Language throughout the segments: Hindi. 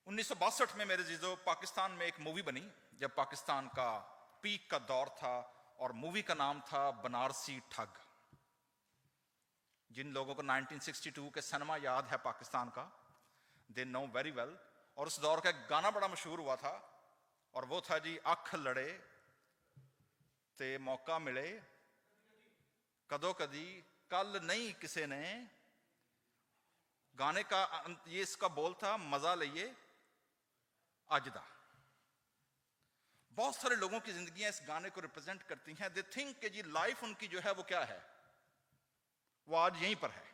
1962 में मेरे जीजो पाकिस्तान में एक मूवी बनी, जब पाकिस्तान का पीक का दौर था, और मूवी का नाम था बनारसी ठग। जिन लोगों को 1962 के सिनेमा याद है पाकिस्तान का, दे नो वेरी वेल। और उस दौर का एक गाना बड़ा मशहूर हुआ था, और वो था जी, अख लड़े ते मौका मिले कदों कदी कल नहीं किसे ने। गाने का ये इसका बोल था, मजा लइए अजदा। बहुत सारे लोगों की जिंदगियां इस गाने को रिप्रेजेंट करती हैं। दे थिंक कि जी लाइफ उनकी जो है वो क्या है, वो आज यहीं पर है।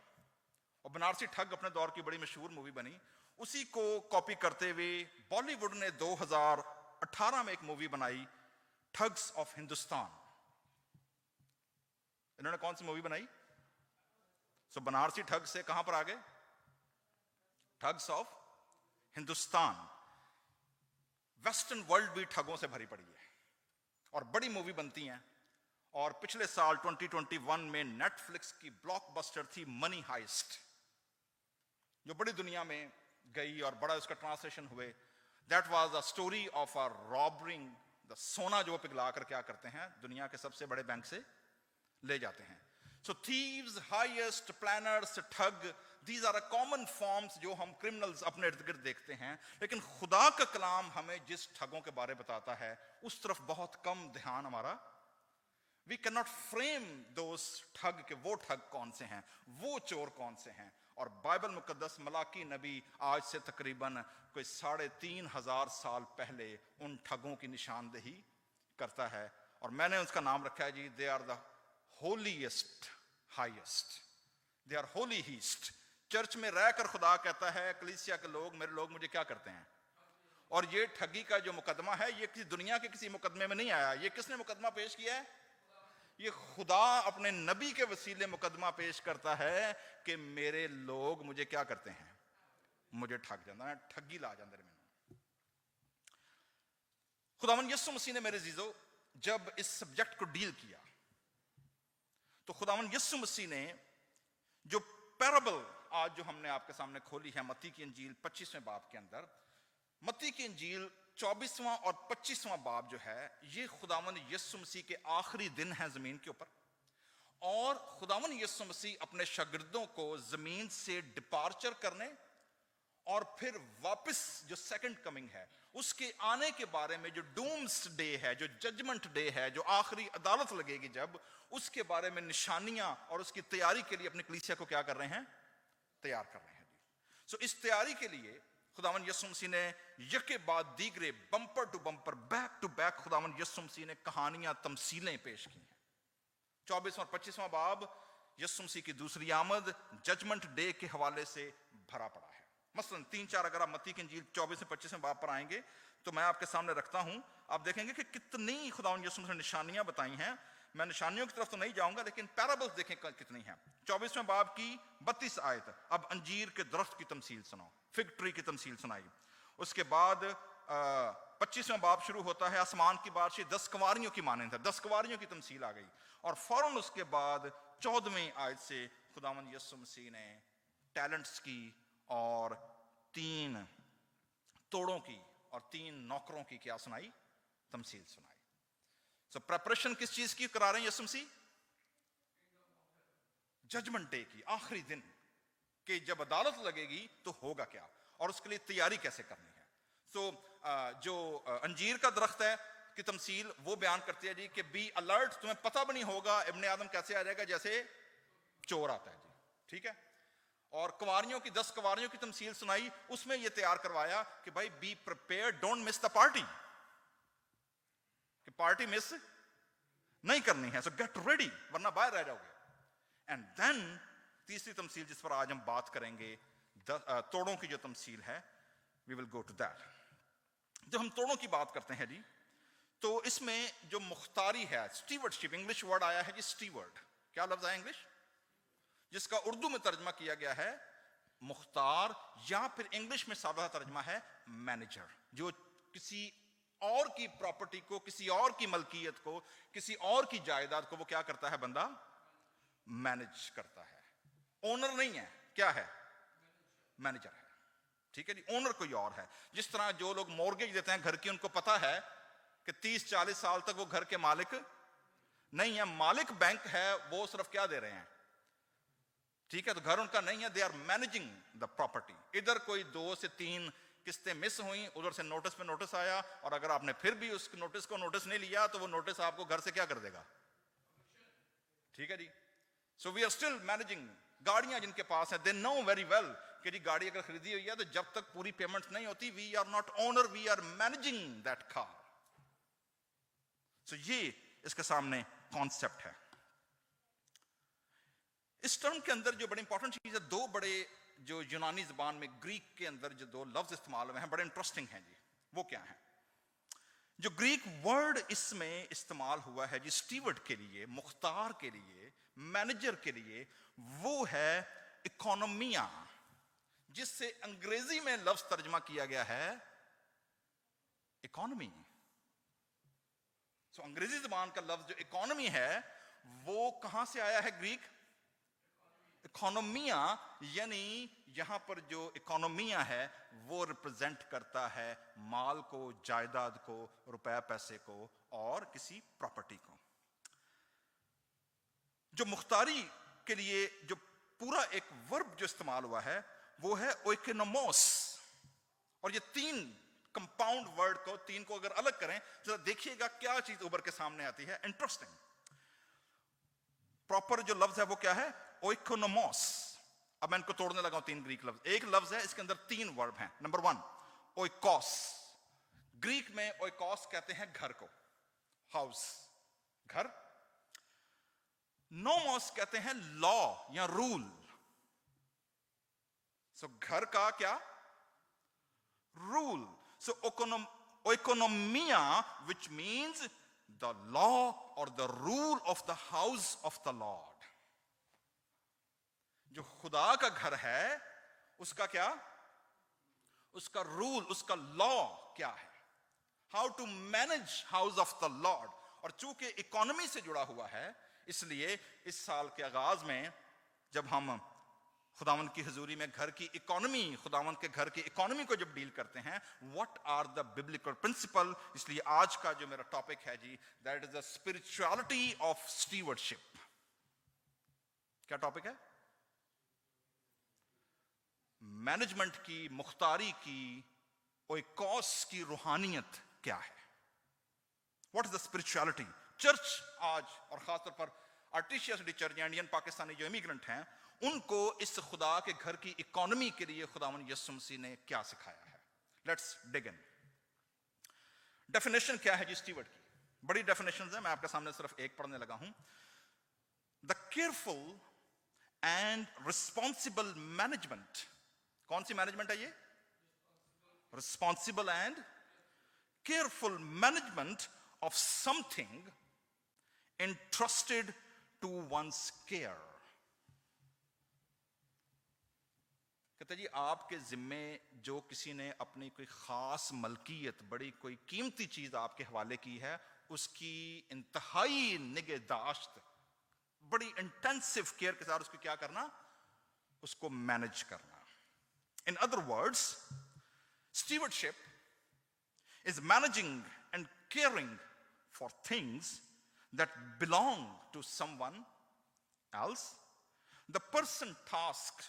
और बनारसी ठग अपने दौर की बड़ी मशहूर मूवी बनी। उसी को कॉपी करते हुए बॉलीवुड ने 2018 में एक मूवी बनाई, ठग्स ऑफ हिंदुस्तान। इन्होंने कौन सी मूवी बनाई? बनारसी ठग से कहां पर आ गए? Thugs of Hindustan. Western world भी ठगों से भरी पड़ी है और बड़ी मूवी बनती हैं। और पिछले साल 2021 में नेटफ्लिक्स की ब्लॉकबस्टर थी मनी हाइस्ट, जो बड़ी दुनिया में गई और बड़ा उसका ट्रांसलेशन हुए। That was a story of a robbering the sona, जो पिघला कर क्या करते हैं, दुनिया के सबसे बड़े बैंक से ले जाते हैं। सो थीव्स, हाईएस्ट, प्लानर्स, ठग, दीज आर कॉमन फॉर्म्स जो हम क्रिमिनल्स अपने इर्द गिर्द देखते हैं। लेकिन खुदा का कलाम हमें जिस ठगों के बारे बताता है, उस तरफ बहुत कम ध्यान हमारा। वी कैन नॉट फ्रेम दोस ठग के वो ठग कौन से हैं, वो चोर कौन से हैं। और बाइबल मुकद्दस मलाकी नबी आज से तकरीबन कोई 3,500 साल पहले उन ठगों की निशानदेही करता है। और मैंने उसका नाम रखा है जी, they are the holiest highest, they are holy heist. Church में रहकर खुदा कहता है, कलीसिया के लोग, मेरे लोग मुझे क्या करते हैं। और ये ठगी का जो मुकदमा है, ये किसी दुनिया के किसी मुकदमे में नहीं आया। ये किसने मुकदमा पेश किया है? ये खुदा अपने नबी के वसीले मुकदमा पेश करता है कि मेरे लोग मुझे क्या करते हैं, मुझे ठग जाता है, ठगी ला जाते हैं। खुदावन यीशु मसीह ने मेरे जीजो जब इस सब्जेक्ट को डील किया, तो खुदावन यीशु मसीह ने जो पैराबल आज जो हमने आपके सामने खोली है, मत्ती की इंजील 25वें बाब के अंदर, मत्ती की इंजील 24वां और 25वां बाब जो है, ये खुदावन यीशु मसीह के आखिरी दिन है जमीन के ऊपर। और खुदावन यीशु मसीह अपने शागिर्दों को जमीन से डिपार्चर करने और फिर वापस जो सेकंड कमिंग है, उसके आने के बारे में, जो डूम्स डे है, जो जजमेंट डे है, जो आखिरी अदालत लगेगी जब, उसके बारे में निशानियां और उसकी तैयारी के लिए अपनी कलीसिया को क्या कर रहे हैं, तैयार कर रहे हैं। सो इस तैयारी के लिए खुदावन यीशु मसीह ने यके बाद दीगरे, bumper to bumper, back to back, खुदावन यीशु मसीह ने कहानियां, तमसीलें पेश की हैं। 24वां और 25वां बाब यीशु मसीह की दूसरी आमद, जजमेंट डे के हवाले से भरा पड़ा है। मसलन 3-4 अगर आप मत्ती की इंजील 24 से 25वें बाब पर आएंगे, तो मैं आपके सामने रखता हूं, आप देखेंगे कि कितनी खुदावन यीशु मसीह ने निशानियां बताई हैं। मैं निशानियों की तरफ तो नहीं जाऊंगा, लेकिन पैराबल्स देखें कितनी हैं। 24वें बाब की 32 आयत, अब अंजीर के दरख्त की तमसील सुनाओ, फिग ट्री की तमसील सुनाई। उसके बाद 25वां बाब शुरू होता है, आसमान की बारिश 10 कुंवारियों की मानंद है, 10 कुंवारियों की तमसील आ गई। और फौरन उसके बाद 14वीं आयत से खुदावन यीशु मसीह ने टैलेंट्स की और 3 तोड़ों की और 3 नौकरों की क्या सुनाई, तमसील सुनाई। सो प्रेपरेशन किस चीज की करा रहे हैं यीशु मसीह? जजमेंट डे की, आखिरी दिन कि जब अदालत लगेगी तो होगा क्या, और उसके लिए तैयारी कैसे करनी है। सो जो अंजीर का दरख्त है की तमसील वो बयान करती है जी कि बी अलर्ट, तुम्हें पता भी नहीं होगा इब्ने आदम कैसे आ जाएगा, जैसे चोर आता है जी, ठीक है। और कुंवारियों की 10 कुंवारियों की तमसील सुनाई, उसमें यह तैयार करवाया कि भाई be prepare, don't miss the party, कि पार्टी मिस नहीं करनी है, सो गेट रेडी, वरना बाहर रह जाओगे। एंड देन तीसरी तमसील जिस पर आज हम बात करेंगे, तोड़ों की जो तमसील है, we will go to that. जब हम तोड़ों की बात करते हैं जी, तो इसमें जो मुख्तारी है, स्टीवर्डशिप, इंग्लिश वर्ड आया है जी स्टीवर्ड। क्या लफ्ज है इंग्लिश, जिसका उर्दू में तर्जमा किया गया है मुख्तार, या फिर इंग्लिश में सादा तर्जमा है मैनेजर। जो किसी और की प्रॉपर्टी को, किसी और की मलकियत को, किसी और की जायदाद को वो क्या करता है, बंदा मैनेज करता है। ओनर नहीं है, क्या है, मैनेजर है। ठीक है जी, ओनर कोई और है। जिस तरह जो लोग मॉर्गेज देते हैं घर की, उनको पता है कि 30-40 साल तक वो घर के मालिक नहीं है, मालिक बैंक है, वो सिर्फ क्या दे रहे हैं, ठीक है, तो घर उनका नहीं है, they are managing the property. इधर कोई 2 से 3 किस्तें मिस हुई, उधर से नोटिस पे नोटिस आया, और अगर आपने फिर भी उस नोटिस को नोटिस नहीं लिया तो वो नोटिस आपको घर से क्या कर देगा, ठीक है जी। So we are still managing. गाड़ियां जिनके पास है, दे नो वेरी वेल कि जी गाड़ी अगर खरीदी हुई है तो जब तक पूरी पेमेंट नहीं होती, we are not owner, we are managing that car. So ये इसके सामने कॉन्सेप्ट है। इस टर्म के अंदर जो बड़ी इंपॉर्टेंट चीज है, 2 बड़े जो यूनानी जबान में ग्रीक के अंदर जो 2 लफ्ज इस्तेमाल हुए हैं, बड़े इंटरेस्टिंग हैं जी। वो क्या है? जो ग्रीक वर्ड इसमें इस्तेमाल हुआ है जी स्टीवर्ड के लिए, मुख्तार के लिए, मैनेजर के लिए, वो है इकोनॉमिया, जिससे अंग्रेजी में लफ्ज तर्जमा किया गया है इकोनॉमी। सो अंग्रेजी जबान का लफ्ज जो इकोनॉमी है वो कहां से आया है? ग्रीक इकोनॉमिया, यानी यहां पर जो इकोनॉमिया है वो रिप्रेजेंट करता है माल को, जायदाद को, रुपए पैसे को और किसी प्रॉपर्टी को। जो मुख्तारी के लिए जो पूरा एक वर्ब जो इस्तेमाल हुआ है वो है ओइकोनोमोस। और ये 3 कंपाउंड वर्ड को, 3 को अगर अलग करें जरा देखिएगा क्या चीज उभर के सामने आती है, इंटरेस्टिंग। प्रॉपर जो लफ्ज है वो क्या है? ओइकोनोमोस। अब मैं इनको तोड़ने लगा हूं, 3 ग्रीक लफ्ज। एक लफ्ज है, इसके अंदर 3 वर्ब हैं। Number 1 oikos. ग्रीक में ओइकोस कहते हैं घर को, हाउस, घर। नोमोस कहते हैं लॉ या रूल। सो घर का क्या? Rule. So oikonomia, which means the law or the rule of the house of the Lord. जो खुदा का घर है उसका क्या? उसका रूल, उसका लॉ क्या है? How to manage house of the lord. और चूंकि इकोनॉमी से जुड़ा हुआ है, इसलिए इस साल के आगाज में जब हम खुदावंद की हुजूरी में घर की इकोनॉमी, खुदावंद के घर की इकोनॉमी को जब डील करते हैं, what are the biblical principle, इसलिए आज का जो मेरा टॉपिक है जी, that is the spirituality of stewardship. क्या टॉपिक है? मैनेजमेंट की, मुख्तारी की, ओइकोस की रूहानियत क्या है? What is the spirituality? Church आज, और खासतौर पर आर्टिशियस चर्च या इंडियन पाकिस्तानी जो इमिग्रेंट हैं, उनको इस खुदा के घर की इकोनॉमी के लिए खुदावंद यीशु मसीह ने क्या सिखाया है? Let's dig in. डेफिनेशन क्या है जी स्टीवर्ड की? बड़ी डेफिनेशंस है, मैं आपके सामने सिर्फ एक पढ़ने लगा हूं। The careful and responsible management. कौन सी मैनेजमेंट है ये? Responsible and careful management of something entrusted to one's care। कहते जी आपके जिम्मे जो किसी ने अपनी कोई खास मलकियत, बड़ी कोई कीमती चीज आपके हवाले की है, उसकी इंतहाई निगहदाश्त, बड़ी इंटेंसिव केयर के साथ उसको क्या करना? उसको मैनेज करना। In other words, stewardship is managing and caring for things that belong to someone else. The person tasked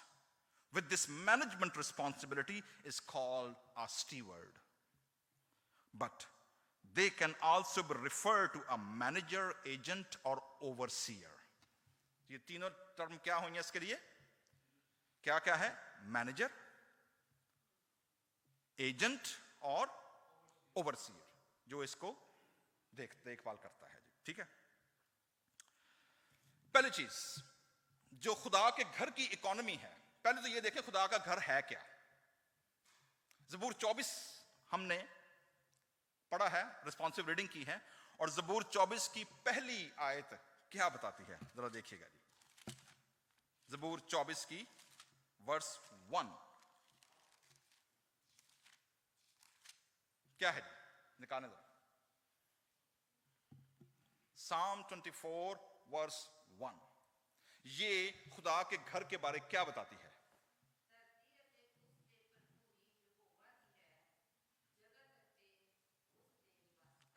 with this management responsibility is called a steward. But they can also be referred to a manager, agent or overseer. ये तीनों टर्म क्या होंगे इसके लिए? क्या क्या है? मैनेजर, एजेंट और ओवरसीयर, जो इसको देखभाल करता है। ठीक है? पहली चीज जो खुदा के घर की इकोनॉमी है, पहले तो ये देखें खुदा का घर है क्या। ज़बूर 24 हमने पढ़ा है, रिस्पॉन्सिव रीडिंग की है, और ज़बूर 24 की पहली आयत क्या बताती है जरा देखिएगा जी। ज़बूर 24 की वर्स 1 क्या है जी? निकालने दो। Psalm 24 वर्स 1 ये खुदा के घर के बारे क्या बताती है?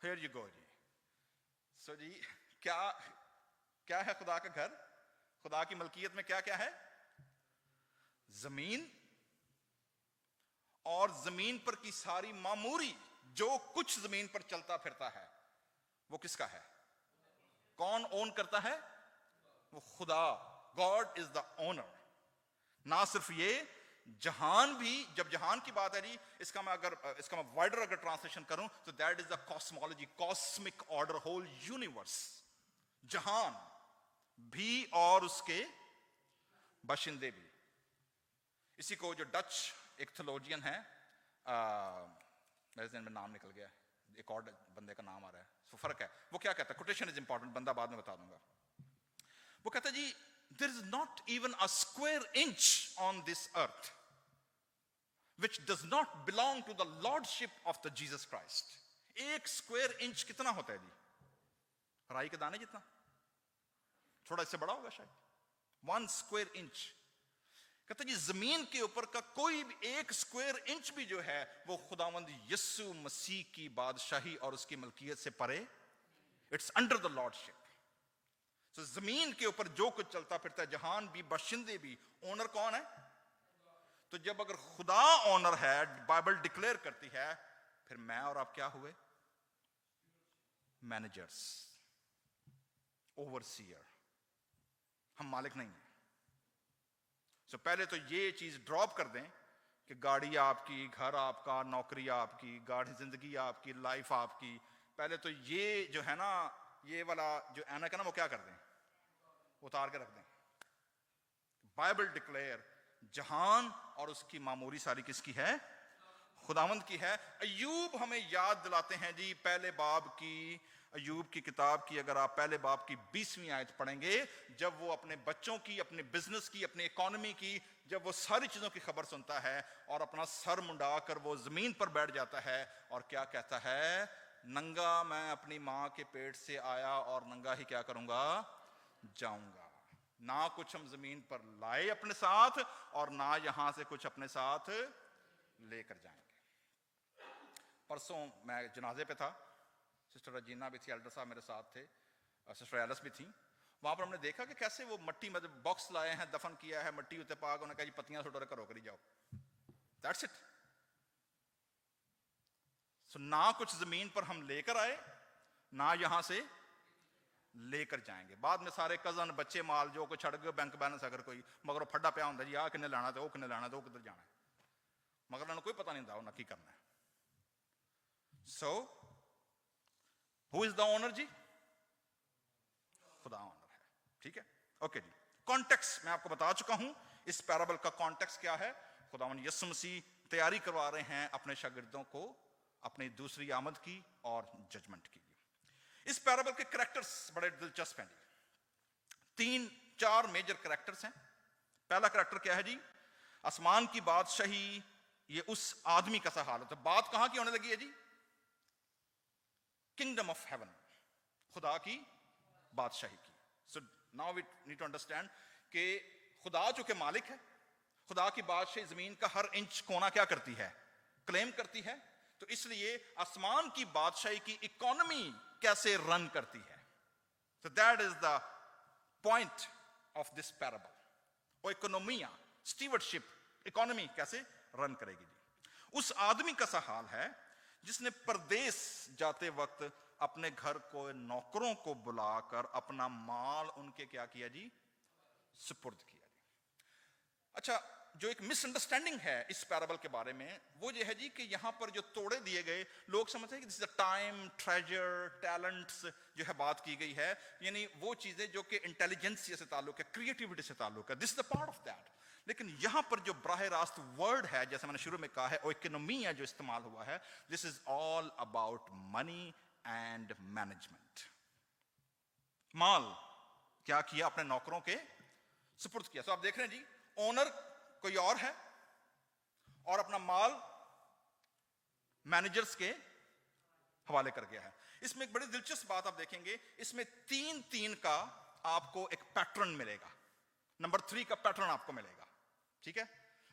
Here you go ji. So जी, क्या है खुदा का घर? खुदा की मलकियत में क्या क्या है? जमीन और जमीन पर की सारी मामूरी, जो कुछ जमीन पर चलता फिरता है, वो किसका है? कौन ओन करता है? वो खुदा. God is the owner. ना सिर्फ ये, जहान भी, जब जहान की बात है जी, इसका मैं वाइडर अगर ट्रांसलेशन करूं तो that is the cosmology, cosmic order, whole universe. जहान भी और उसके बाशिंदे भी. इसी को जो डच एक थियोलॉजियन है, मेरे में नाम निकल गया, एक और बंदे का नाम आ रहा है, तो फर्क है. वो क्या कहता है? कोटेशन इज इंपॉर्टेंट, बंदा बाद में बता दूंगा. वो कहता है जी, there is not even a square inch on this earth which does not belong to the lordship of the Jesus Christ. एक स्क्वायर इंच कितना होता है जी? राई के दाने जितना, थोड़ा इससे बड़ा होगा शायद. 1 स्क्वायर इंच. कहता जी, जमीन के ऊपर का कोई भी एक स्क्वायर इंच भी जो है, वो खुदावंद यीशु मसीह की बादशाही और उसकी मलकियत से परे. It's under the lordship. तो जमीन के ऊपर जो कुछ चलता फिरता है, जहान भी, बाशिंदे भी, ओनर कौन है? तो जब अगर खुदा ओनर है, बाइबल डिक्लेयर करती है, फिर मैं और आप क्या हुए? Managers, overseer. हम मालिक नहीं हैं. तो पहले तो ये चीज ड्रॉप कर दें कि गाड़ी आपकी, घर आपका, नौकरी आपकी, गाड़ी, जिंदगी आपकी, लाइफ आपकी. पहले तो ये जो है ना, ये वाला जो ऐनक है ना, वो क्या कर दें? उतार के रख दें. बाइबल डिक्लेयर, जहान और उसकी मामूरी सारी किसकी है? खुदावंद की है. अय्यूब हमें याद दिलाते हैं जी, पहले बाब की, अय्यूब की किताब की अगर आप पहले बाब की 20वीं आयत पढ़ेंगे, जब वो अपने बच्चों की, अपने बिजनेस की, अपनी इकोनॉमी की, जब वो सारी चीजों की खबर सुनता है और अपना सर मुंडाकर वो जमीन पर बैठ जाता है और क्या कहता है? नंगा मैं अपनी मां के पेट से आया और नंगा ही क्या करूंगा? जाऊंगा. ना कुछ हम जमीन पर लाए अपने साथ और ना यहां से कुछ अपने साथ लेकर जाएंगे. परसों मैं जनाजे पे था, सिस्टर रजीना भी थी, एल्डर साहब मेरे साथ थे, सिस्टर एलिस भी थी. वहां पर हमने देखा कि कैसे वो मट्टी, मतलब बॉक्स लाए हैं, दफन किया है, मट्टी उते पाक, उन्होंने कहा जी पत्तियां सुटो करो करी जाओ. That's it. सो ना कुछ जमीन पर हम लेकर आए, ना यहां से लेकर जाएंगे. बाद में सारे कजन, बच्चे, माल जो कुछ छड़ गए, बैंक बैलेंस अगर कोई मगर फड्डा पिया होंगे जी, आ किन्ने लाना तो वो किन्ने लाना, तो किधर जाना है, मगर उन्होंने कोई पता नहीं था उन्हें की करना है. So who is the owner जी? खुदा ओनर है. ठीक है, ओके जी. कॉन्टेक्स्ट मैं आपको बता चुका हूं. इस पैराबल का कॉन्टेक्स्ट क्या है? खुदावंद यीशु मसीह तैयारी करवा रहे हैं अपने शागिर्दों को अपनी दूसरी आमद की और जजमेंट की. इस पैराबल के कैरेक्टर्स बड़े दिलचस्प हैं जी. 3-4 मेजर कैरेक्टर्स हैं. पहला कैरेक्टर क्या है जी? आसमान की बादशाही. ये उस आदमी का सा हाल होता है. बात कहां की होने लगी है जी? किंगडम ऑफ हेवन, खुदा की बादशाही की. So now we need to understand कि खुदा जो कि मालिक है, खुदा की बादशाही जमीन का हर इंच कोना क्या करती है? क्लेम करती है. तो इसलिए आसमान की बादशाही की इकोनॉमी कैसे रन करती है? तो that is the point of this parable. वो इकोनॉमिया, स्टीवर्डशिप, इकोनॉमी कैसे रन करेगी जी? उस आदमी का सा हाल है जिसने परदेश जाते वक्त अपने घर को नौकरों को बुलाकर अपना माल उनके क्या किया जी? सुपुर्द किया जी. अच्छा, जो एक मिसअंडरस्टैंडिंग है इस पैराबल के बारे में, वो ये है जी कि यहां पर जो तोड़े दिए गए, लोग समझते हैं कि this is the time, treasure, talents जो है बात की गई है, यानी वो चीजें जो कि इंटेलिजेंस से ताल्लुक है, क्रिएटिविटी से ताल्लुक है. This is the part of that. लेकिन यहां पर जो बराह रास्त वर्ड है, जैसे मैंने शुरू में कहा है, और इकोनॉमिया जो इस्तेमाल हुआ है, this is all about money and management. माल क्या किया? अपने नौकरों के सुपुर्द किया. तो आप देख रहे हैं जी, ओनर कोई और है और अपना माल मैनेजर्स के हवाले कर गया है. इसमें एक बड़ी दिलचस्प बात आप देखेंगे, इसमें 3-3 का आपको एक पैटर्न मिलेगा. नंबर 3 का पैटर्न आपको मिलेगा. ठीक है,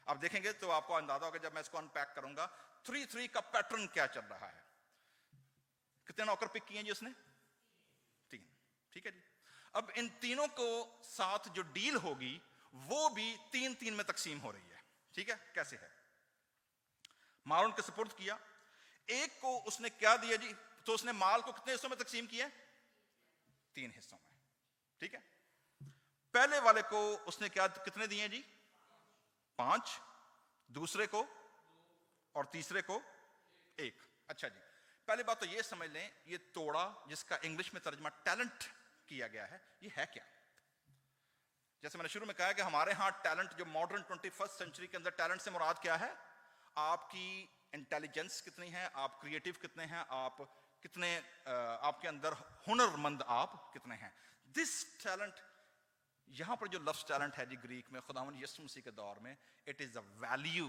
आप देखेंगे तो आपको अंदाजा होगा जब मैं इसको अनपैक करूंगा 3-3 का पैटर्न क्या चल रहा है. कितने नौकर पिक किए जी उसने? 3। ठीक है जी। अब इन तीनों को साथ जो डील होगी वो भी 3-3 में तकसीम हो रही है। ठीक है, कैसे है? माल उनके सुपुर्द किया, एक को उसने क्या दिया जी? तो उसने माल को कितने हिस्सों में तकसीम किया? 3 हिस्सों में। ठीक है, पहले वाले को उसने क्या कितने दिए जी? 5, दूसरे को और तीसरे को 1। अच्छा जी, पहली बात तो ये समझ लें, ये तोड़ा जिसका इंग्लिश में तर्जमा टैलेंट किया गया है, ये है क्या? जैसे मैंने शुरू में कहा कि हमारे यहां टैलेंट, जो मॉडर्न 21st सेंचुरी के अंदर टैलेंट से मुराद क्या है? आपकी इंटेलिजेंस कितनी है, आप क्रिएटिव कितने हैं, आप कितने आपके अंदर हुनरमंद आप कितने हैं। दिस टैलेंट, यहां पर जो लफ्ज टैलेंट है जी ग्रीक में खुदावंद यीशु मसीह के दौर में, it is the value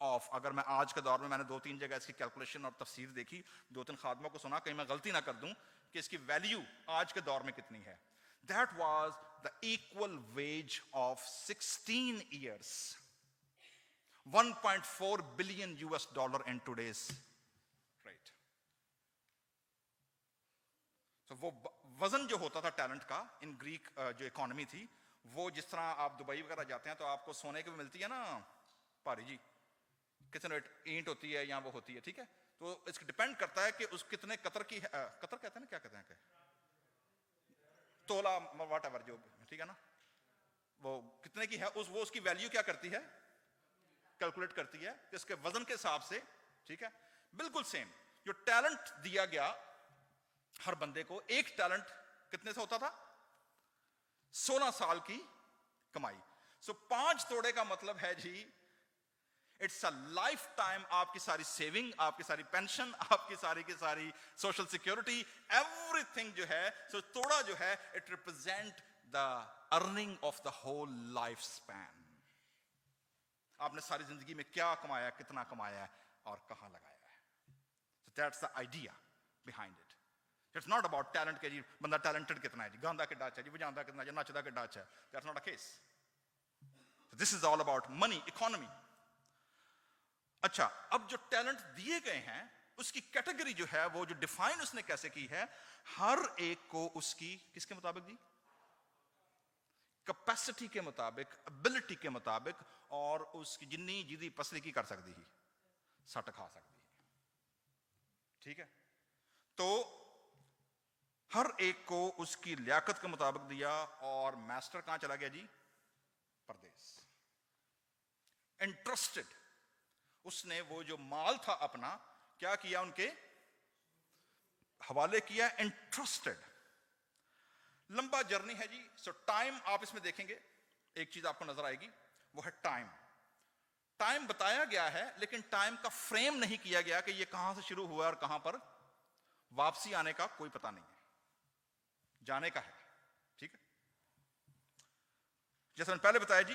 of, अगर मैं आज के दौर में, मैंने 2-3 जगह इसकी कैलकुलेशन और तफसीर देखी, 2-3 खादमों को सुना, कहीं मैं गलती ना कर दूं कि इसकी वैल्यू आज के दौर में कितनी है। That was the equal wage of 16 years, $1.4 billion in today's rate. So वो वजन जो होता था टैलेंट का इन ग्रीक जो इकोनॉमी थी, वो जिस तरह आप दुबई वगैरह जाते हैं तो आपको सोने की भी मिलती है ना भारी जी, कितने ईंट होती है या वो होती है। ठीक है, तो इसको डिपेंड करता है कि उस कितने कतर की, कतर कहते हैं ना, क्या कहते हैं, तोला वाट एवर जो, ठीक है ना, वो कितने की है, वो उसकी वैल्यू क्या करती है? कैलकुलेट करती है इसके वजन के हिसाब से। ठीक है, बिल्कुल सेम जो टैलेंट दिया गया हर बंदे को, एक टैलेंट कितने से होता था? 16 साल की कमाई। सो 5 तोड़े का मतलब है जी, इट्स अ लाइफ टाइम, आपकी सारी सेविंग, आपकी सारी पेंशन, आपकी सारी की सारी सोशल सिक्योरिटी, एवरीथिंग जो है, सो तोड़ा जो है, it represent the earning of the whole life span. आपने सारी जिंदगी में क्या कमाया, कितना कमाया और कहां लगाया है। So that's the idea behind it. It's not about talent के जी, बंदा टैलेंटेड कितना है जी, गांदा कितना अच्छा जी, बजांदा कितना है, नचदा कितना अच्छा है। That's not a case. This is all about money, economy. अच्छा, अब जो टैलेंट दिए गए हैं उसकी कैटेगरी जो है, वो जो डिफाइन उसने कैसे की है, हर एक को उसकी किसके मुताबिक जी? कैपेसिटी के मुताबिक, एबिलिटी के मुताबिक, और उसकी जिन्नी जिदी पसली की कर सकती ही, सट खा सकती है। ठीक है, तो हर एक को उसकी लियाकत के मुताबिक दिया। और मास्टर कहां चला गया जी? परदेश। इंटरेस्टेड, उसने वो जो माल था अपना क्या किया? उनके हवाले किया। इंटरेस्टेड, लंबा जर्नी है जी। सो टाइम आप इसमें देखेंगे, एक चीज आपको नजर आएगी, वो है टाइम। टाइम बताया गया है, लेकिन टाइम का फ्रेम नहीं किया गया कि ये कहां से शुरू हुआ और कहां पर वापसी आने का कोई पता नहीं है, जाने का है। ठीक है, जैसे मैंने पहले बताया जी,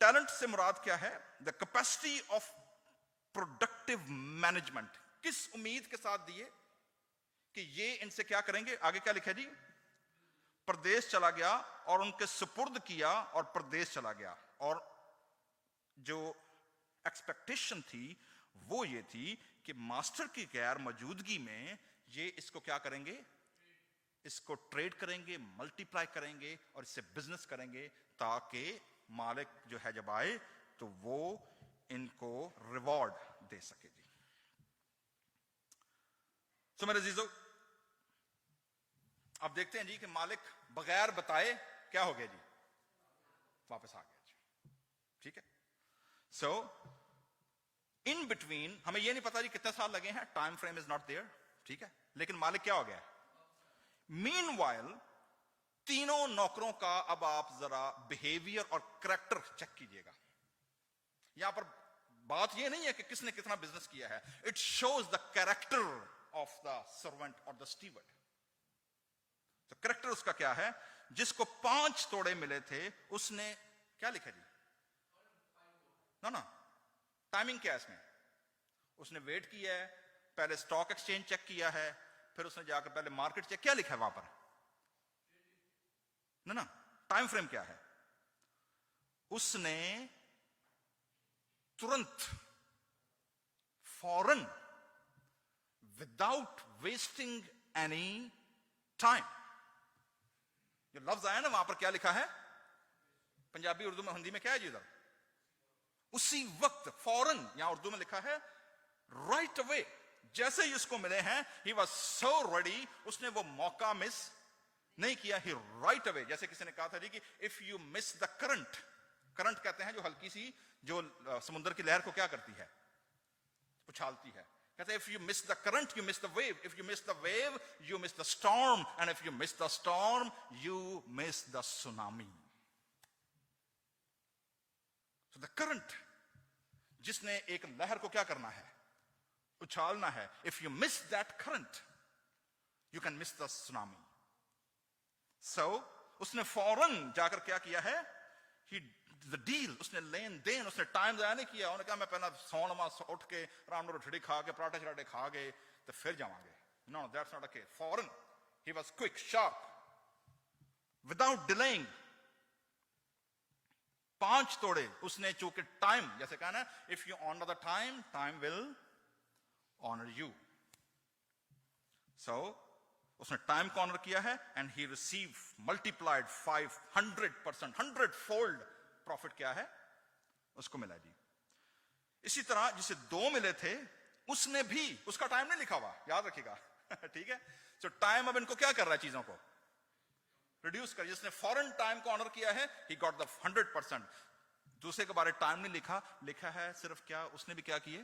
टैलेंट से मुराद क्या है? The capacity of productive management. किस उम्मीद के साथ दिए कि ये इनसे क्या करेंगे? आगे क्या लिखा है जी? प्रदेश चला गया और उनके सुपुर्द किया और प्रदेश चला गया। और जो एक्सपेक्टेशन थी वो ये थी कि मास्टर की गैर मौजूदगी में ये इसको क्या करेंगे? इसको ट्रेड करेंगे, मल्टीप्लाई करेंगे और इससे बिजनेस करेंगे, ताकि मालिक जो है जब आए तो वो इनको रिवॉर्ड दे सके जी। सो मेरे अजीजों, अब देखते हैं जी कि मालिक बगैर बताए क्या हो गया जी? वापस आ गया जी। ठीक है, सो इन बिटवीन हमें यह नहीं पता जी कितने साल लगे हैं, time frame is not there. ठीक है, लेकिन मालिक क्या हो गया? मीनवाइल तीनों नौकरों का अब आप जरा बिहेवियर और करैक्टर चेक कीजिएगा। यहां पर बात यह नहीं है कि किसने कितना बिजनेस किया है, it shows the character of the servant और द स्टीवर्ड। तो कैरेक्टर उसका क्या है? जिसको 5 तोड़े मिले थे उसने क्या लिखा जी? ना टाइमिंग क्या है इसमें? उसने वेट किया है, पहले स्टॉक एक्सचेंज चेक किया है, फिर उसने जाकर पहले मार्केट चेक। क्या लिखा है वहां पर? ना टाइम फ्रेम क्या है? उसने तुरंत, फौरन, विदाउट वेस्टिंग एनी टाइम। जो लफ्ज आया ना, वहां पर क्या लिखा है पंजाबी उर्दू में, हिंदी में क्या है जी? इधर उसी वक्त, फौरन। यहां उर्दू में लिखा है राइट अवे। जैसे ही उसको मिले हैं, ही वॉज सो रेडी, उसने वो मौका मिस नहीं किया। ही राइट अवे, जैसे किसी ने कहा था जी कि if you miss the current, current कहते हैं जो हल्की सी, जो समुद्र की लहर को क्या करती है, उछालती है। कहते हैं if you miss the current you miss the wave, if you miss the wave you miss the storm, and if you miss the storm you miss the tsunami. So the current, जिसने एक लहर को क्या करना है, उछालना है, if you miss that current you can miss the tsunami. So उसने फौरन जाकर क्या किया है, द डील, उसने लेन देन, उसने टाइम ज़ाया नहीं किया। उन्होंने कहा मैं पहला सोनमा उठ के आराम रोटी खा के पराठे शराठे खा के तो फिर जावांगे। No, that's not a case. फौरन he was quick, sharp, without delaying. 5 तोड़े उसने, चूंकि टाइम, जैसे कहा ना, if you honour the time, time will honour you. So उसने टाइम को ऑनर किया है, and he receive multiplied 500%, 100 fold profit क्या है उसको मिला जी। इसी तरह जिसे 2 मिले थे, उसने भी, उसका टाइम नहीं लिखा हुआ, याद रखिएगा। ठीक है। सो टाइम अब इनको क्या कर रहा है, चीजों को रिड्यूस कर। जिसने फॉरेन टाइम को ऑनर किया है, ही गॉट द 100%। दूसरे के बारे टाइम नहीं लिखा, लिखा है सिर्फ क्या, उसने भी क्या किए,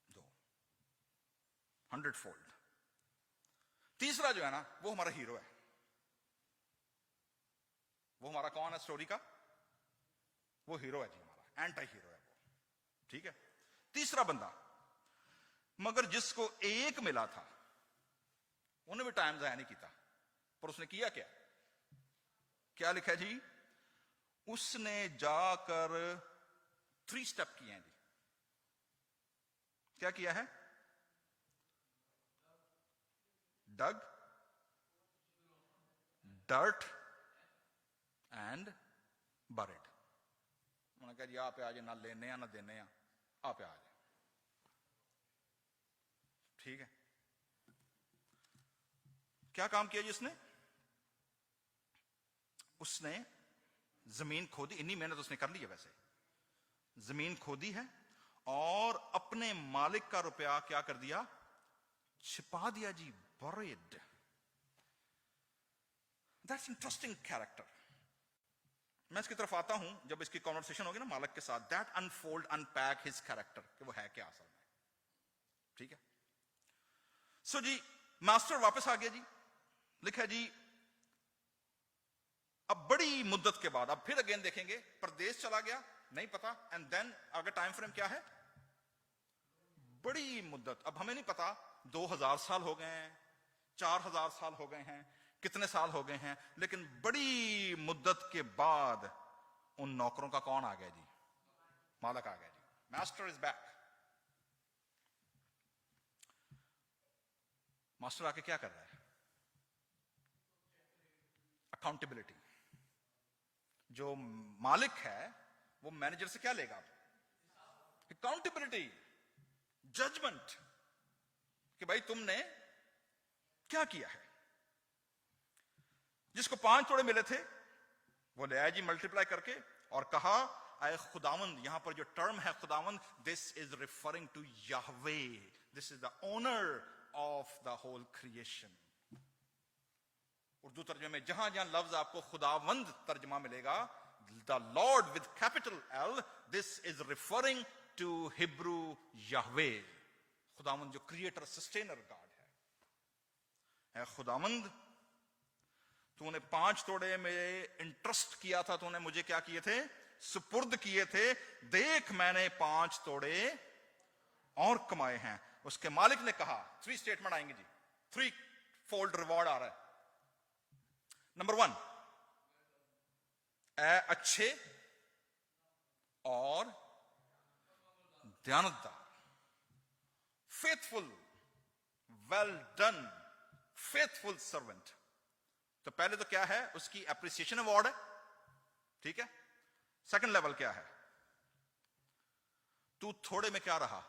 2, 100 फोल्ड। तीसरा जो है ना, वो हमारा हीरो है। वो हमारा कौन है स्टोरी का? वो हीरो है जी, हमारा एंटी हीरो है वो। ठीक है। तीसरा बंदा, मगर जिसको 1 मिला था, उन्हें भी टाइम जाया नहीं किया, पर उसने किया क्या? क्या लिखा है जी? उसने जाकर 3 स्टेप किए हैं जी। क्या किया है? dug, dirt and buried। उन्होंने कहा जी आप आ जाए, ना लेने या ना देने या, आप आ जाए। ठीक है। क्या काम किया जी उसने? उसने जमीन खोदी, इन्हीं मेहनत उसने कर ली है वैसे। जमीन खोदी है और अपने मालिक का रुपया क्या कर दिया? छिपा दिया जी, buried। That's interesting character। मैं इसकी तरफ आता हूं जब इसकी कॉन्वर्सेशन होगी ना मालिक के साथ। That unfold, unpack his character, कि वो है क्या असल में। ठीक है। सो जी मास्टर वापस आ गया जी। लिखा जी अब बड़ी मुद्दत के बाद, अब फिर अगेन देखेंगे, प्रदेश चला गया, नहीं पता, एंड देन आगे टाइम फ्रेम क्या है? बड़ी मुद्दत। अब हमें नहीं पता 2000 साल हो गए हैं, 4000 साल हो गए हैं, कितने साल हो गए हैं, लेकिन बड़ी मुद्दत के बाद उन नौकरों का कौन आ गया जी? मालिक आ गया जी। Master is back. मास्टर आके क्या कर रहा है? अकाउंटेबिलिटी। जो मालिक है वो मैनेजर से क्या लेगा? अकाउंटेबिलिटी, जजमेंट, कि भाई तुमने क्या किया है। जिसको 5 तोड़े मिले थे वो ले आया जी मल्टीप्लाई करके, और कहा आए खुदावंद। यहां पर जो टर्म है खुदावंद, this is referring to Yahweh, this is the owner of the whole creation. Urdu तर्जुमे में जहां जहां लफ्ज आपको खुदावंद तर्जमा मिलेगा, the Lord with capital L, this is referring to Hebrew Yahweh, खुदावंद जो क्रिएटर सस्टेनर गॉड है। खुदावंद तूने 5 तोड़े में इंटरेस्ट किया था, तूने मुझे क्या किए थे? सुपुर्द किए थे। देख मैंने 5 तोड़े और कमाए हैं। उसके मालिक ने कहा, 3 स्टेटमेंट आएंगे जी, 3 फोल्ड रिवॉर्ड आ रहा है। नंबर 1, ए अच्छे और ध्यानदार, faithful, well done, faithful servant. तो पहले तो क्या है? उसकी एप्रिसिएशन अवार्ड है। ठीक है। सेकंड लेवल क्या है? तू थोड़े में क्या रहा?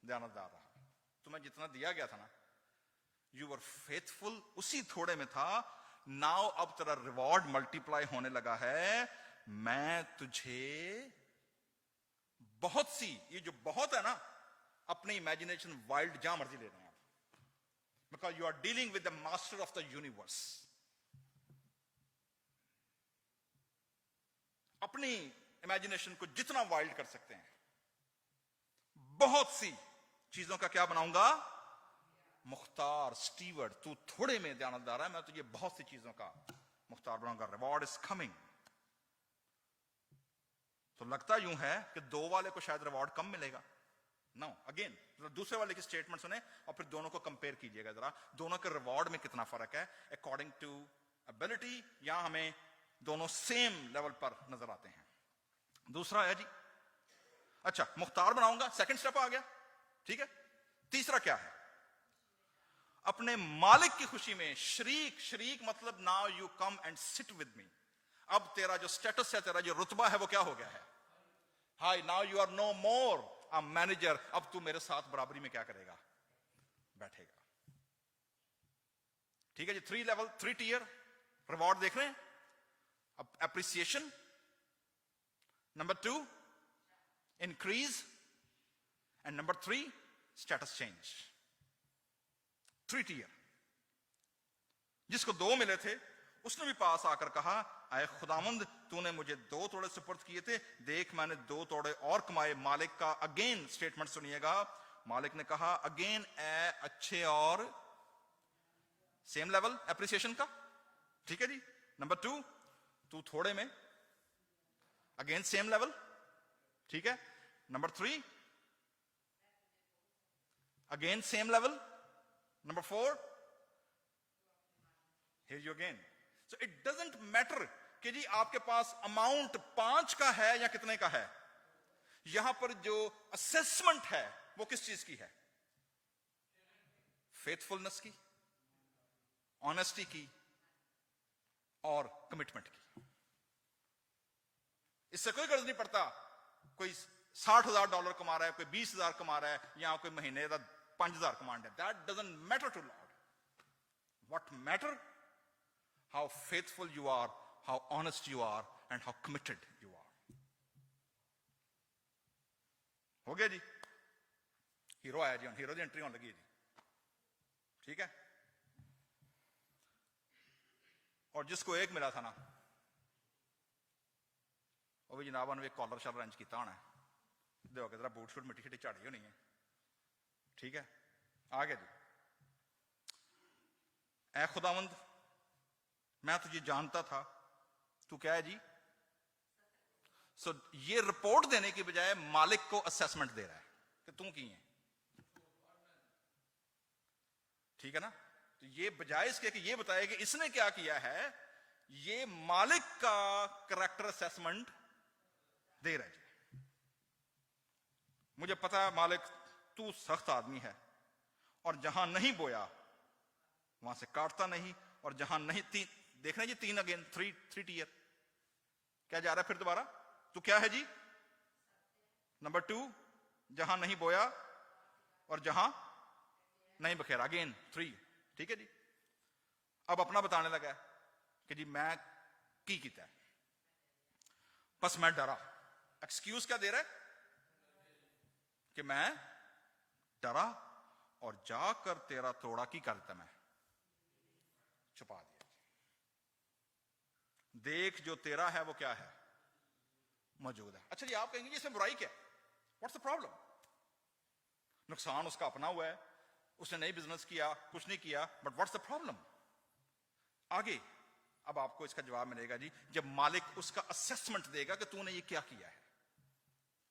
ध्यानदार रहा। तुम्हें जितना दिया गया था ना, यू वर फेथफुल, उसी थोड़े में था, नाउ अब तेरा रिवॉर्ड मल्टीप्लाई होने लगा है, मैं तुझे बहुत सी, ये जो बहुत है ना, अपनी इमेजिनेशन वाइल्ड जहां मर्जी ले रहे हैं आप, because you are dealing with the master of the universe. अपनी इमेजिनेशन को जितना वाइल्ड कर सकते हैं, बहुत सी चीजों का क्या बनाऊंगा, मुख्तार, स्टीवर्ड, तू थोड़े में ध्यानदार है, मैं तुझे बहुत सी चीजों का मुख्तार बनाऊंगा, रिवॉर्ड इज कमिंग। तो लगता यूं है कि दो वाले को शायद रिवॉर्ड कम मिलेगा। नो, अगेन दूसरे वाले की स्टेटमेंट सुने और फिर दोनों को कंपेयर कीजिएगा जरा, दोनों के रिवॉर्ड में कितना फर्क है अकॉर्डिंग टू एबिलिटी, यहां हमें दोनों सेम लेवल पर नजर आते हैं। दूसरा है जी, अच्छा मुख्तार बनाऊंगा, सेकंड स्टेप आ गया, ठीक है। तीसरा क्या है, अपने मालिक की खुशी में शरीक, शरीक मतलब now you come and sit with me, अब तेरा जो स्टेटस है, तेरा जो रुतबा है वो क्या हो गया है, hi, now you are no more a manager, अब तू मेरे साथ बराबरी में क्या करेगा, बैठेगा। ठीक है जी, 3 लेवल, 3 टियर रिवॉर्ड देख रहे हैं। अब appreciation, number 2 increase, and number 3 status change. 3 tier. जिसको 2 मिले थे उसने भी पास आकर कहा, आए खुदावंद तूने मुझे 2 तोड़े सुपुर्द किए थे, देख मैंने 2 तोड़े और कमाए। मालिक का अगेन स्टेटमेंट सुनिएगा, मालिक ने कहा अगेन ए अच्छे और सेम लेवल एप्रिसिएशन का, ठीक है जी। नंबर 2 तू थोड़े में, अगेन सेम लेवल, ठीक है। Number 3 again same level. Number 4 here you again. So it doesn't matter कि जी आपके पास अमाउंट 5 का है या कितने का है, यहां पर जो असेसमेंट है वो किस चीज की है, फेथफुलनेस की, ऑनेस्टी की और कमिटमेंट की। इससे कोई गर्ज नहीं पड़ता कोई $60,000 कमा रहा है, कोई 20,000 कमा रहा है, या कोई महीने का 5,000 कमांड है, that doesn't matter to lord. What matter, how faithful you are, how honest you are, and how committed you are. हो गया जी, हीरो आया जी, हीरो की एंट्री होने लगी है जी, ठीक है। और जिसको 1 मिला था ना, वो भी जनाब ने एक कॉलर शॉलर अरेंज किया होना है, देखो जरा बूट शूट मिट्टी शिट्टी झाड़ी होनी है, ठीक है। आ गया जी, ऐ खुदावंद मैं तुझे जानता था, तू क्या है जी, ये रिपोर्ट देने की बजाय मालिक को असेसमेंट दे रहा है कि तू की है, ठीक है ना। तो ये बजाय इसके कि ये बताए कि इसने क्या किया है, ये मालिक का कैरेक्टर असेसमेंट दे रहा है जी। मुझे पता है मालिक तू सख्त आदमी है, और जहां नहीं बोया वहां से काटता नहीं, और जहां नहीं देख रहे जी 3 अगेन 3 टियर क्या जा रहा है फिर दोबारा, तो क्या है जी, नंबर 2 जहां नहीं बोया और जहां नहीं बखेरा, अगेन 3, ठीक है जी। अब अपना बताने लगा कि जी मैं की किया है, बस मैं डरा। एक्सक्यूज क्या दे रहा है कि मैं डरा और जाकर तेरा तोड़ा की करता, मैं छुपा दिया। देख जो तेरा है वो क्या है, मौजूद है। अच्छा जी, आप कहेंगे इसमें बुराई क्या है, व्हाट्स द प्रॉब्लम, नुकसान उसका अपना हुआ है, उसने नई बिजनेस किया, कुछ नहीं किया, बट व्हाट्स द प्रॉब्लम। आगे अब आपको इसका जवाब मिलेगा जी जब मालिक उसका असेसमेंट देगा कि तूने ये क्या किया है,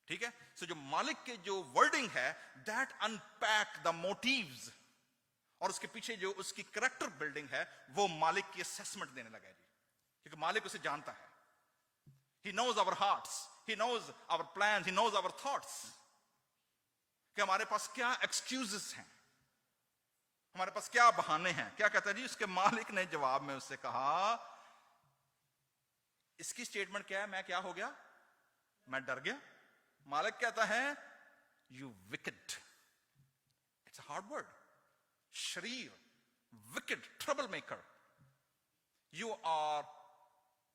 ठीक है। सो जो मालिक के जो वर्डिंग है दैट अनपैक द मोटिव्स, और उसके पीछे जो उसकी कैरेक्टर बिल्डिंग है वो मालिक की असेसमेंट देने लगा जी, क्योंकि मालिक उसे जानता है। He knows our hearts, he knows our plans, he knows our thoughts, कि हमारे पास क्या एक्सक्यूजेस हैं, हमारे पास क्या बहाने हैं। क्या कहता है जी, उसके मालिक ने जवाब में उससे कहा, इसकी स्टेटमेंट क्या है, मैं क्या हो गया, मैं डर गया। मालिक कहता है you wicked, it's a hard word. Sharir, wicked, troublemaker. You are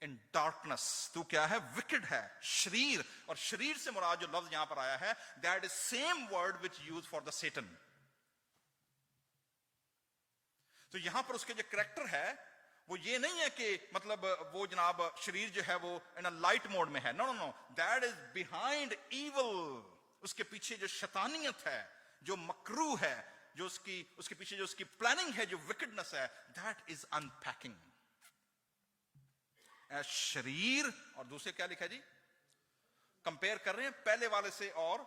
in darkness. तू क्या है? Wicked है, शरीर. और शरीर से मुराद जो लफ्ज यहां पर आया है, that is same word which used for the Satan. तो यहां पर उसके जो करेक्टर है वो ये नहीं है कि मतलब वो जनाब शरीर जो है वो इन अ लाइट मोड में है. No no no, that is behind evil. उसके पीछे जो शैतानियत है, जो मकरू है, जो उसके पीछे जो उसकी प्लानिंग है, जो विकेडनेस है, दैट इज अनपैकिंग. शरीर. और दूसरे क्या लिखा जी? कंपेयर कर रहे हैं पहले वाले से. और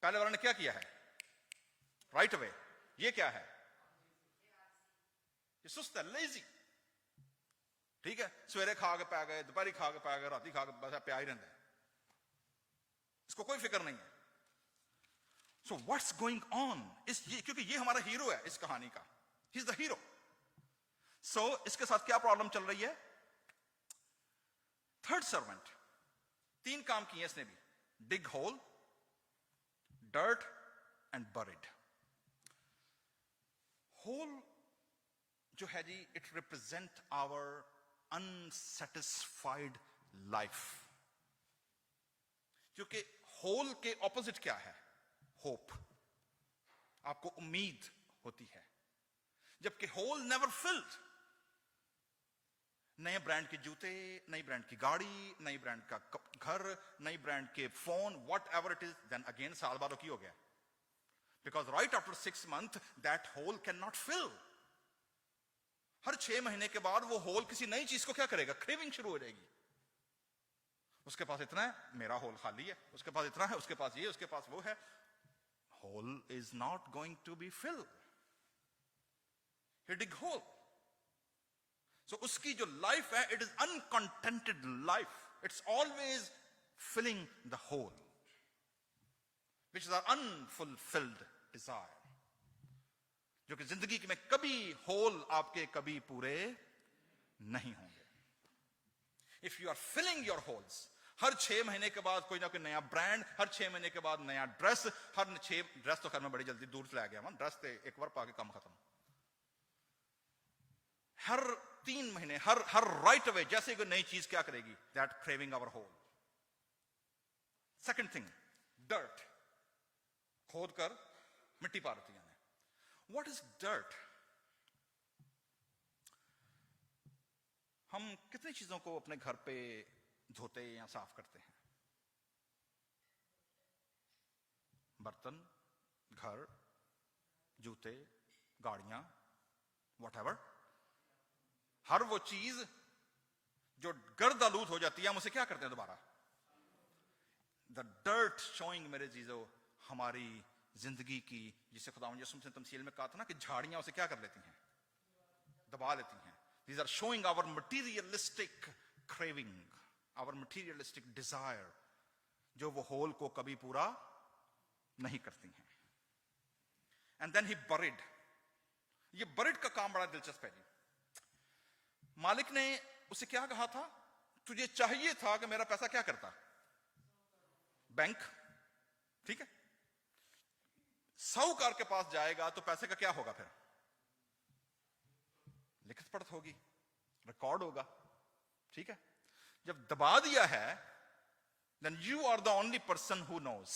पहले वाले ने क्या किया है? Right away. ये क्या है? ये सुस्त है, लेजी. ठीक है, सवेरे खा के पै गए, दोपहरी खा के पै गए, राती खा के बस प्या ही रहता है, इसको कोई फिक्र नहीं है. So what's going on? क्योंकि ये हमारा हीरो है इस कहानी का. He is the hero. So इसके साथ क्या प्रॉब्लम चल रही है? Third servant. 3 काम किए इसने भी. Dig hole, dirt and buried. Hole जो है जी, it represent our unsatisfied life. क्योंकि होल के ऑपोजिट क्या है? होप. आपको उम्मीद होती है. जबकि होल नेवर फिल्ड. नए ब्रांड के जूते, नई ब्रांड की गाड़ी, नई ब्रांड का घर, नई ब्रांड के phone, whatever it is, then again साल बाद की हो गया. Because right after 6 months that hole can not fill. हर 6 महीने के बाद वो होल किसी नई चीज को क्या करेगा? क्रेविंग शुरू हो जाएगी. उसके पास इतना है, मेरा होल खाली है. उसके पास इतना है, उसके पास ये, उसके पास वो है. Hole is not going to be fill. He dig hole. So उसकी जो लाइफ है, it is uncontented life. It's always filling the hole which is our unfulfilled desire. जो कि जिंदगी में कभी होल आपके कभी पूरे नहीं होंगे. If you are filling your holes, हर 6 महीने के बाद कोई ना कोई नया ब्रांड, हर 6 महीने के बाद नया ड्रेस, हर 6 ड्रेस तो खैर मैं बड़ी जल्दी दूर से आ गया. ड्रेस तो एक बार पाके काम खत्म. हर 3 महीने, हर राइट अवे जैसे कोई नई चीज क्या करेगी? That craving our hole. Second thing, dirt. खोद कर मिट्टी पारती है. What is dirt? हम कितनी चीजों को अपने घर पे धोते या साफ करते हैं? बर्तन, घर, जूते, गाड़ियां, whatever. हर वो चीज जो गर्द आलूद हो जाती है, हम उसे क्या करते हैं दोबारा? The dirt showing, मेरे चीजों, हमारी जिंदगी की, जिसे खुदावंद यीशु ने तमसील में कहा था ना कि झाड़ियां उसे क्या कर लेती हैं? दबा लेती हैं. These are showing our materialistic craving, our materialistic desire, जो वो होल को कभी पूरा नहीं करती हैं. And then he buried. ये buried का काम बड़ा दिलचस्प है जी. मालिक ने उसे क्या कहा था? तुझे चाहिए था कि मेरा पैसा क्या करता? बैंक. ठीक है, साहूकार के पास जाएगा तो पैसे का क्या होगा? फिर लिखत पढ़त होगी, रिकॉर्ड होगा. ठीक है, जब दबा दिया है, then you are the only person who knows.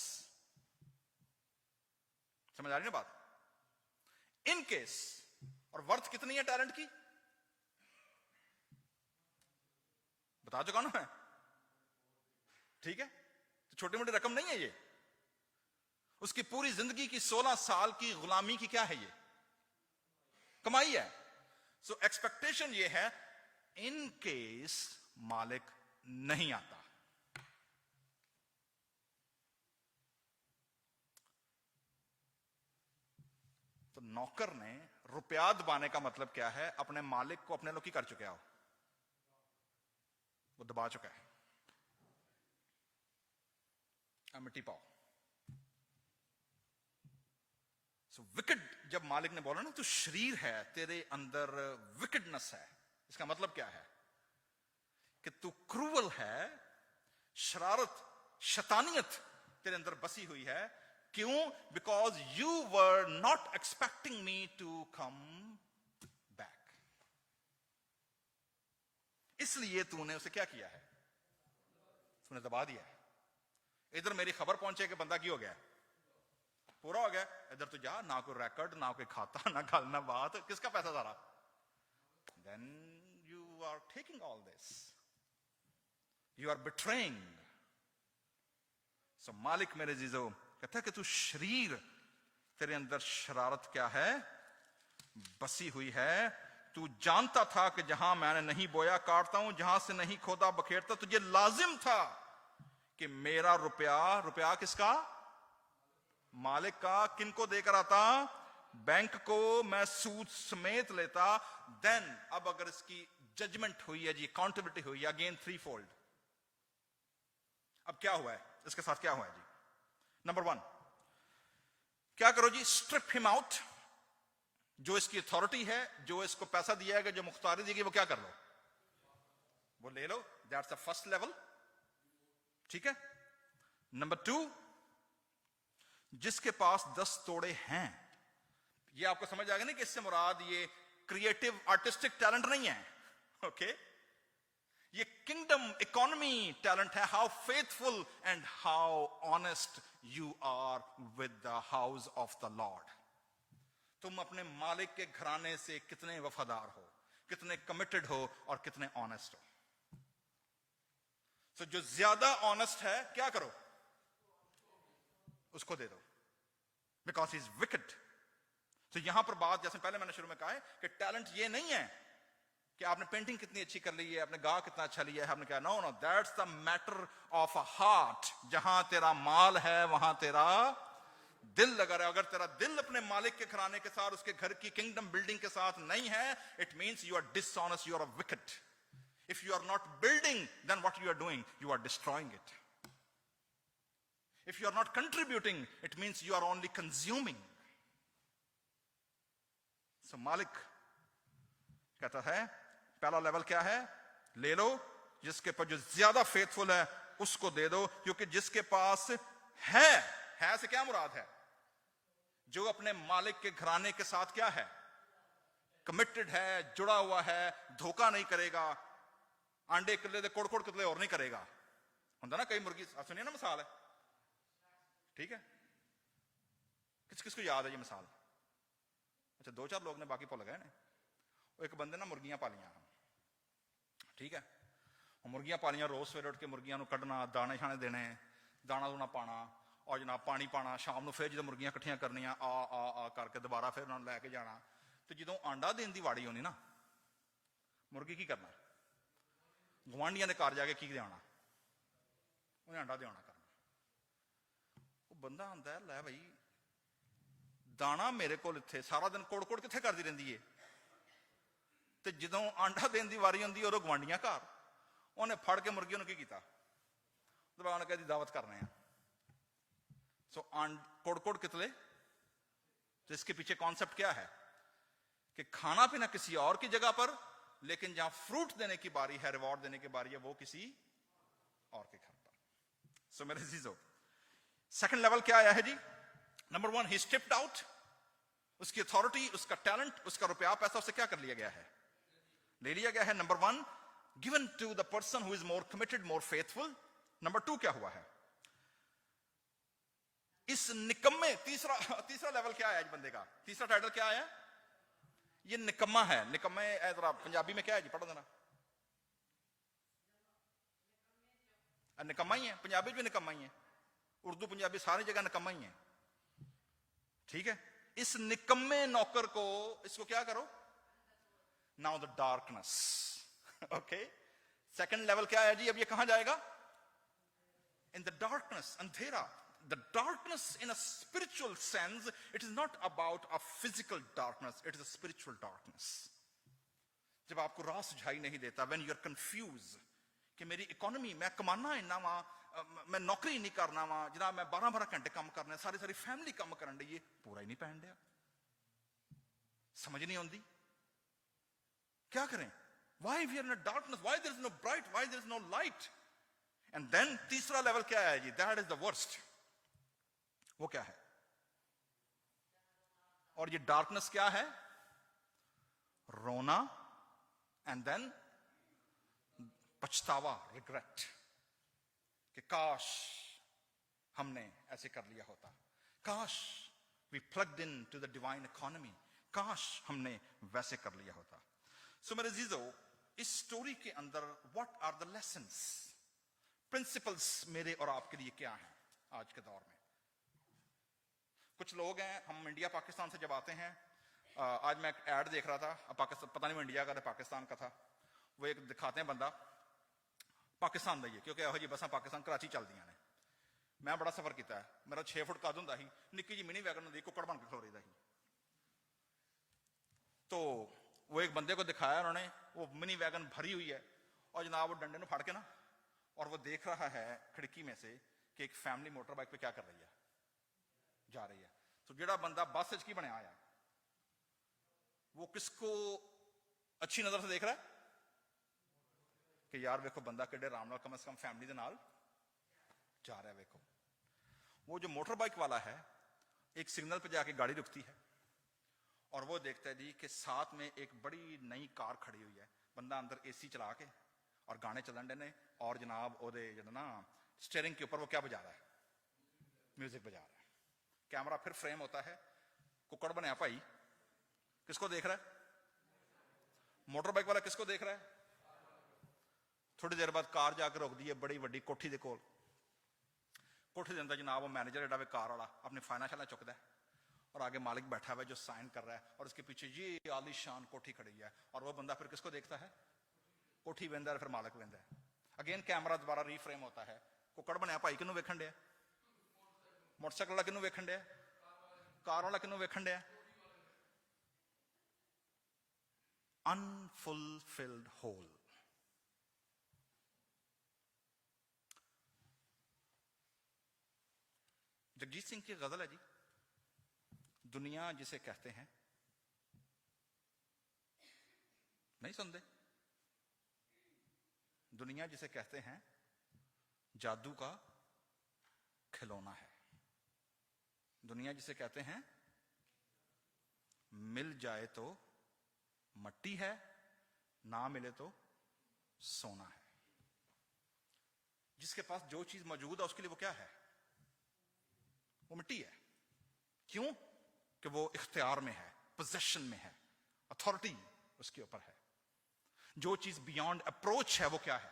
समझ आ रही ना बात? इन केस, और वर्थ कितनी है टैलेंट की? बता चुका ना मैं. ठीक है, तो छोटी मोटी रकम नहीं है ये. उसकी पूरी जिंदगी की 16 साल की गुलामी की क्या है? ये कमाई है. सो एक्सपेक्टेशन ये है, इन केस मालिक नहीं आता, तो नौकर ने रुपया दबाने का मतलब क्या है? अपने मालिक को अपने लोग की कर चुके हो, वो दबा चुका है. मिट्टी पाओ. सो विकेड, जब मालिक ने बोला ना तू शरीर है, तेरे अंदर विकेडनेस है, इसका मतलब क्या है? कि तू क्रूअल है, शरारत, शैतानियत तेरे अंदर बसी हुई है. क्यों? Because you were not expecting me to come back. इसलिए तूने उसे क्या किया है? तूने दबा दिया है। इधर मेरी खबर पहुंचे कि बंदा की हो गया, पूरा हो गया, इधर तो जा, ना कोई रिकॉर्ड, ना कोई खाता, ना गल, ना बात, किसका पैसा सारा? Then you are taking all this, you are betraying. So मालिक मेरे जीजो कहता है कि तू शरीर, तेरे अंदर शरारत क्या है? बसी हुई है। तू जानता था कि जहां मैंने नहीं बोया काटता हूं, जहां से नहीं खोदा बखेरता। तुझे लाजिम था कि मेरा रुपया किसका? मालिक का। किनको देकर आता? बैंक को। मैं सूद समेत लेता। देन अब अगर इसकी जजमेंट हुई है जी, अकाउंटेबिलिटी हुई है, अगेन 3-fold। अब क्या हुआ है इसके साथ? क्या हुआ है जी? नंबर 1, क्या करो जी? Strip him out. जो इसकी अथॉरिटी है, जो इसको पैसा दिया है, जो मुख्तारी दी गई, वो क्या कर लो? वो ले लो। That's the first level. ठीक है। नंबर 2, जिसके पास 10 तोड़े हैं, ये आपको समझ आ गया ना कि इससे मुराद ये क्रिएटिव आर्टिस्टिक टैलेंट नहीं है। ओके, ये किंगडम इकोनॉमी टैलेंट है। How faithful and how honest you are with the house of the lord. तुम अपने मालिक के घराने से कितने वफादार हो, कितने कमिटेड हो और कितने ऑनेस्ट हो। तो जो ज्यादा ऑनेस्ट है, क्या करो? उसको दे दो, बिकॉज ही इज विकेड। तो यहां पर बात, जैसे पहले मैंने शुरू में कहा है कि टैलेंट ये नहीं है कि आपने पेंटिंग कितनी अच्छी कर ली है, आपने गा कितना अच्छा लिया है, आपने कहा no no, that's the matter of a heart. जहां तेरा माल है वहां तेरा दिल लगा रहा है। अगर तेरा दिल अपने मालिक के घराने के साथ, उसके घर की किंगडम बिल्डिंग के साथ नहीं है, it means you are dishonest, you are a wicked. If you are not building, then what you are doing? You are destroying it. If you are not contributing, it means you are only consuming. So Malik कहता है, पहला लेवल क्या है? ले लो, जिसके पास जो ज्यादा फेथफुल है उसको दे दो, क्योंकि जिसके पास है से क्या मुराद है? जो अपने मालिक के घराने के साथ क्या है? कमिटेड है, जुड़ा हुआ है, धोखा नहीं करेगा, आंडे किले दे कोड़ कितले और नहीं करेगा। होता ना कई मुर्गी, सुनिए ना मिसाल है, ठीक है? किसको याद है ये मिसाल? अच्छा, 2-4 लोग ने, बाकी भुल गए ने। वो एक बंदे ना मुर्गियां पालियां, ठीक है? मुर्गियां पालियां, रोज सवेरे उठ के मुर्गियां कढ़ना, दाने शाने देने, दाना दूना पाना और जनाब पानी पाना। शाम को फिर जो मुर्गियां इकट्ठियां करनियां, आ करके दोबारा फिर उन्होंने लैके जाना। तो जो आंडा देने की वाड़ी होनी ना, मुर्गी की करना? गुआंढियां ने घर जाके की देना, उन्हें अंडा देना करना। वो बंदा आंदा है, लै भाई दाना मेरे को इत्थे सारा दिन कोड़ कित्थे करदी रहिंदी है, ते जदों आंडा देने की वारी होंदी उदों गुआंढियां घर। उन्हें फड़ के मुर्गी की कीता, दोबारा उन्हें कहती दावत करने हैं। सो कोड़ कितले। तो इसके पीछे कॉन्सेप्ट क्या है कि खाना पीना किसी और की जगह पर, लेकिन जहां फ्रूट देने की बारी है, रिवॉर्ड देने की बारी है, वो किसी और के घर पर। सो मेरे जीजो, सेकंड लेवल क्या आया है जी? Number 1, he stepped out. उसकी अथॉरिटी, उसका टैलेंट, उसका रुपया पैसा, उससे क्या कर लिया गया है? ले लिया गया है। Number 1, given to the person who is more committed, more faithful. Number 2 क्या हुआ है? इस निकम्मे, तीसरा लेवल क्या है बंदे का? तीसरा टाइटल क्या है? ये निकम्मा है। निकम्मे जरा पंजाबी में क्या है जी? पढ़ो देना। निकम्मा ही है, पंजाबी भी निकम्मा ही है, उर्दू पंजाबी सारी जगह निकम्मा ही है, ठीक है? इस निकम्मे नौकर को, इसको क्या करो? Now the darkness. Okay, second level क्या है जी? अब ये कहां जाएगा? इन द डार्कनेस, अंधेरा। The darkness in a spiritual sense, it is not about a physical darkness, it is a spiritual darkness. जब आपको राह सुझाई नहीं देता, when you are confused कि मेरी इकोनॉमी, मैं कमाना इन्ना वा, मैं नौकरी नहीं करना वा, जनाब मैं 12-12 घंटे काम करना, सारी फैमिली काम करन दी, ये पूरा ही नहीं पहन दिया, समझ नहीं आती क्या करें? Why we are in a darkness? Why there is no bright? Why there is no light? And then तीसरा लेवल क्या है जी? That is the worst. वो क्या है? और ये डार्कनेस क्या है? रोना एंड देन पछतावा, रिग्रेट, कि काश हमने ऐसे कर लिया होता, काश we plugged in to the divine economy, काश हमने वैसे कर लिया होता। सो मेरे जीजो, इस स्टोरी के अंदर what are the lessons, principles मेरे और आपके लिए क्या हैं आज के दौर में? कुछ लोग हैं, हम इंडिया पाकिस्तान से जब आते हैं, आज मैं एक एड देख रहा था, पाकिस्तान, पता नहीं वो इंडिया का था पाकिस्तान का था, वो एक दिखाते हैं बंदा पाकिस्तान दा ही, क्योंकि यहो जी बसा पाकिस्तान कराची चलदियां ने। मैं बड़ा सफर किया है, मेरा 6 फुट कद हुंदा ही, निक्की जी मिनी वैगन हुंदी, कुक्कड़ बन के खलोरीदा ही। तो वो एक बंदे को दिखाया उन्होंने, वो मिनी वैगन भरी हुई है और जनाब वो डंडे में फड़ के ना, और वो देख रहा है खिड़की में से कि एक फैमिली मोटर बाइक पे क्या कर रही है, जा रही है। तो जेड़ा बंदा बस की बनया आया, वो किसको अच्छी नजर से देख रहा है कि यार वेखो बंदा किड्डे आराम नाल कम से कम फैमिली दे नाल जा रहा है। वेखो वो जो मोटर बाइक वाला है, एक सिग्नल पे जाके गाड़ी रुकती है और वो देखता है जी कि साथ में एक बड़ी नई कार खड़ी हुई है, बंदा अंदर एसी चला के और गाने चलन डे ने, और जनाब ओदे जो ना स्टीयरिंग के ऊपर वो क्या बजा रहा है, म्यूजिक बजा रहा है। कैमरा फिर फ्रेम होता है, कुक्कड़ बनया भाई किसको देख रहा है? मोटर बाइक वाला किसको देख रहा है? थोड़ी देर बाद कार जाकर रोक दी है बड़ी वड्डी कोठी दे कोल। कोठी दे अंदर जनाब वो मैनेजर एडा वे कार वाला अपनी फाइनेंशियल चुकता है और आगे मालिक बैठा हुआ है जो साइन कर रहा है, और उसके पीछे ये आलीशान कोठी खड़ी है, और वो बंदा फिर किसको देखता है? कोठी वेंदा है, फिर मालिक वेंदा है। अगेन कैमरा दोबारा रीफ्रेम होता है, कुक्कड़ बनया भाई किनू वेखण डया? मोटरसाइकिल वाला किनू वेखण डया? कार वाला किनू वेखण डया? Unfulfilled hole. जगजीत सिंह की गजल है जी, दुनिया जिसे कहते हैं, नहीं सुनते? दुनिया जिसे कहते हैं जादू का खिलौना है, दुनिया जिसे कहते हैं मिल जाए तो मट्टी है, ना मिले तो सोना है। जिसके पास जो चीज मौजूद है उसके लिए वो क्या है? वो मिट्टी है। क्यों? कि वो इख्तियार में है, पोजेशन में है, अथॉरिटी उसके ऊपर है। जो चीज बियॉन्ड अप्रोच है वो क्या है?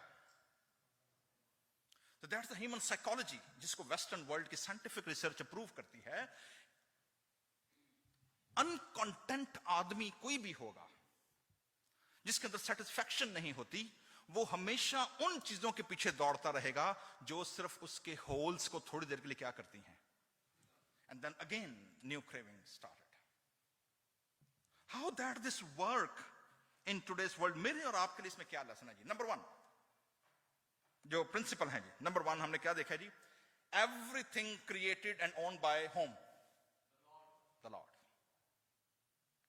तो दैट्स द ह्यूमन साइकोलॉजी, जिसको वेस्टर्न वर्ल्ड की साइंटिफिक रिसर्च अप्रूव करती है। अनकंटेंट आदमी कोई भी होगा जिसके अंदर सेटिस्फैक्शन नहीं होती, वो हमेशा उन चीजों के पीछे दौड़ता रहेगा जो सिर्फ उसके होल्स को थोड़ी देर के लिए क्या करती हैं, and then again new craving started. How that this work in today's world? मेरे और आपके लिए इसमें क्या लेसन है जी? नंबर 1 जो प्रिंसिपल है जी, नंबर 1 हमने क्या देखा है जी? Everything created and owned by him, the Lord.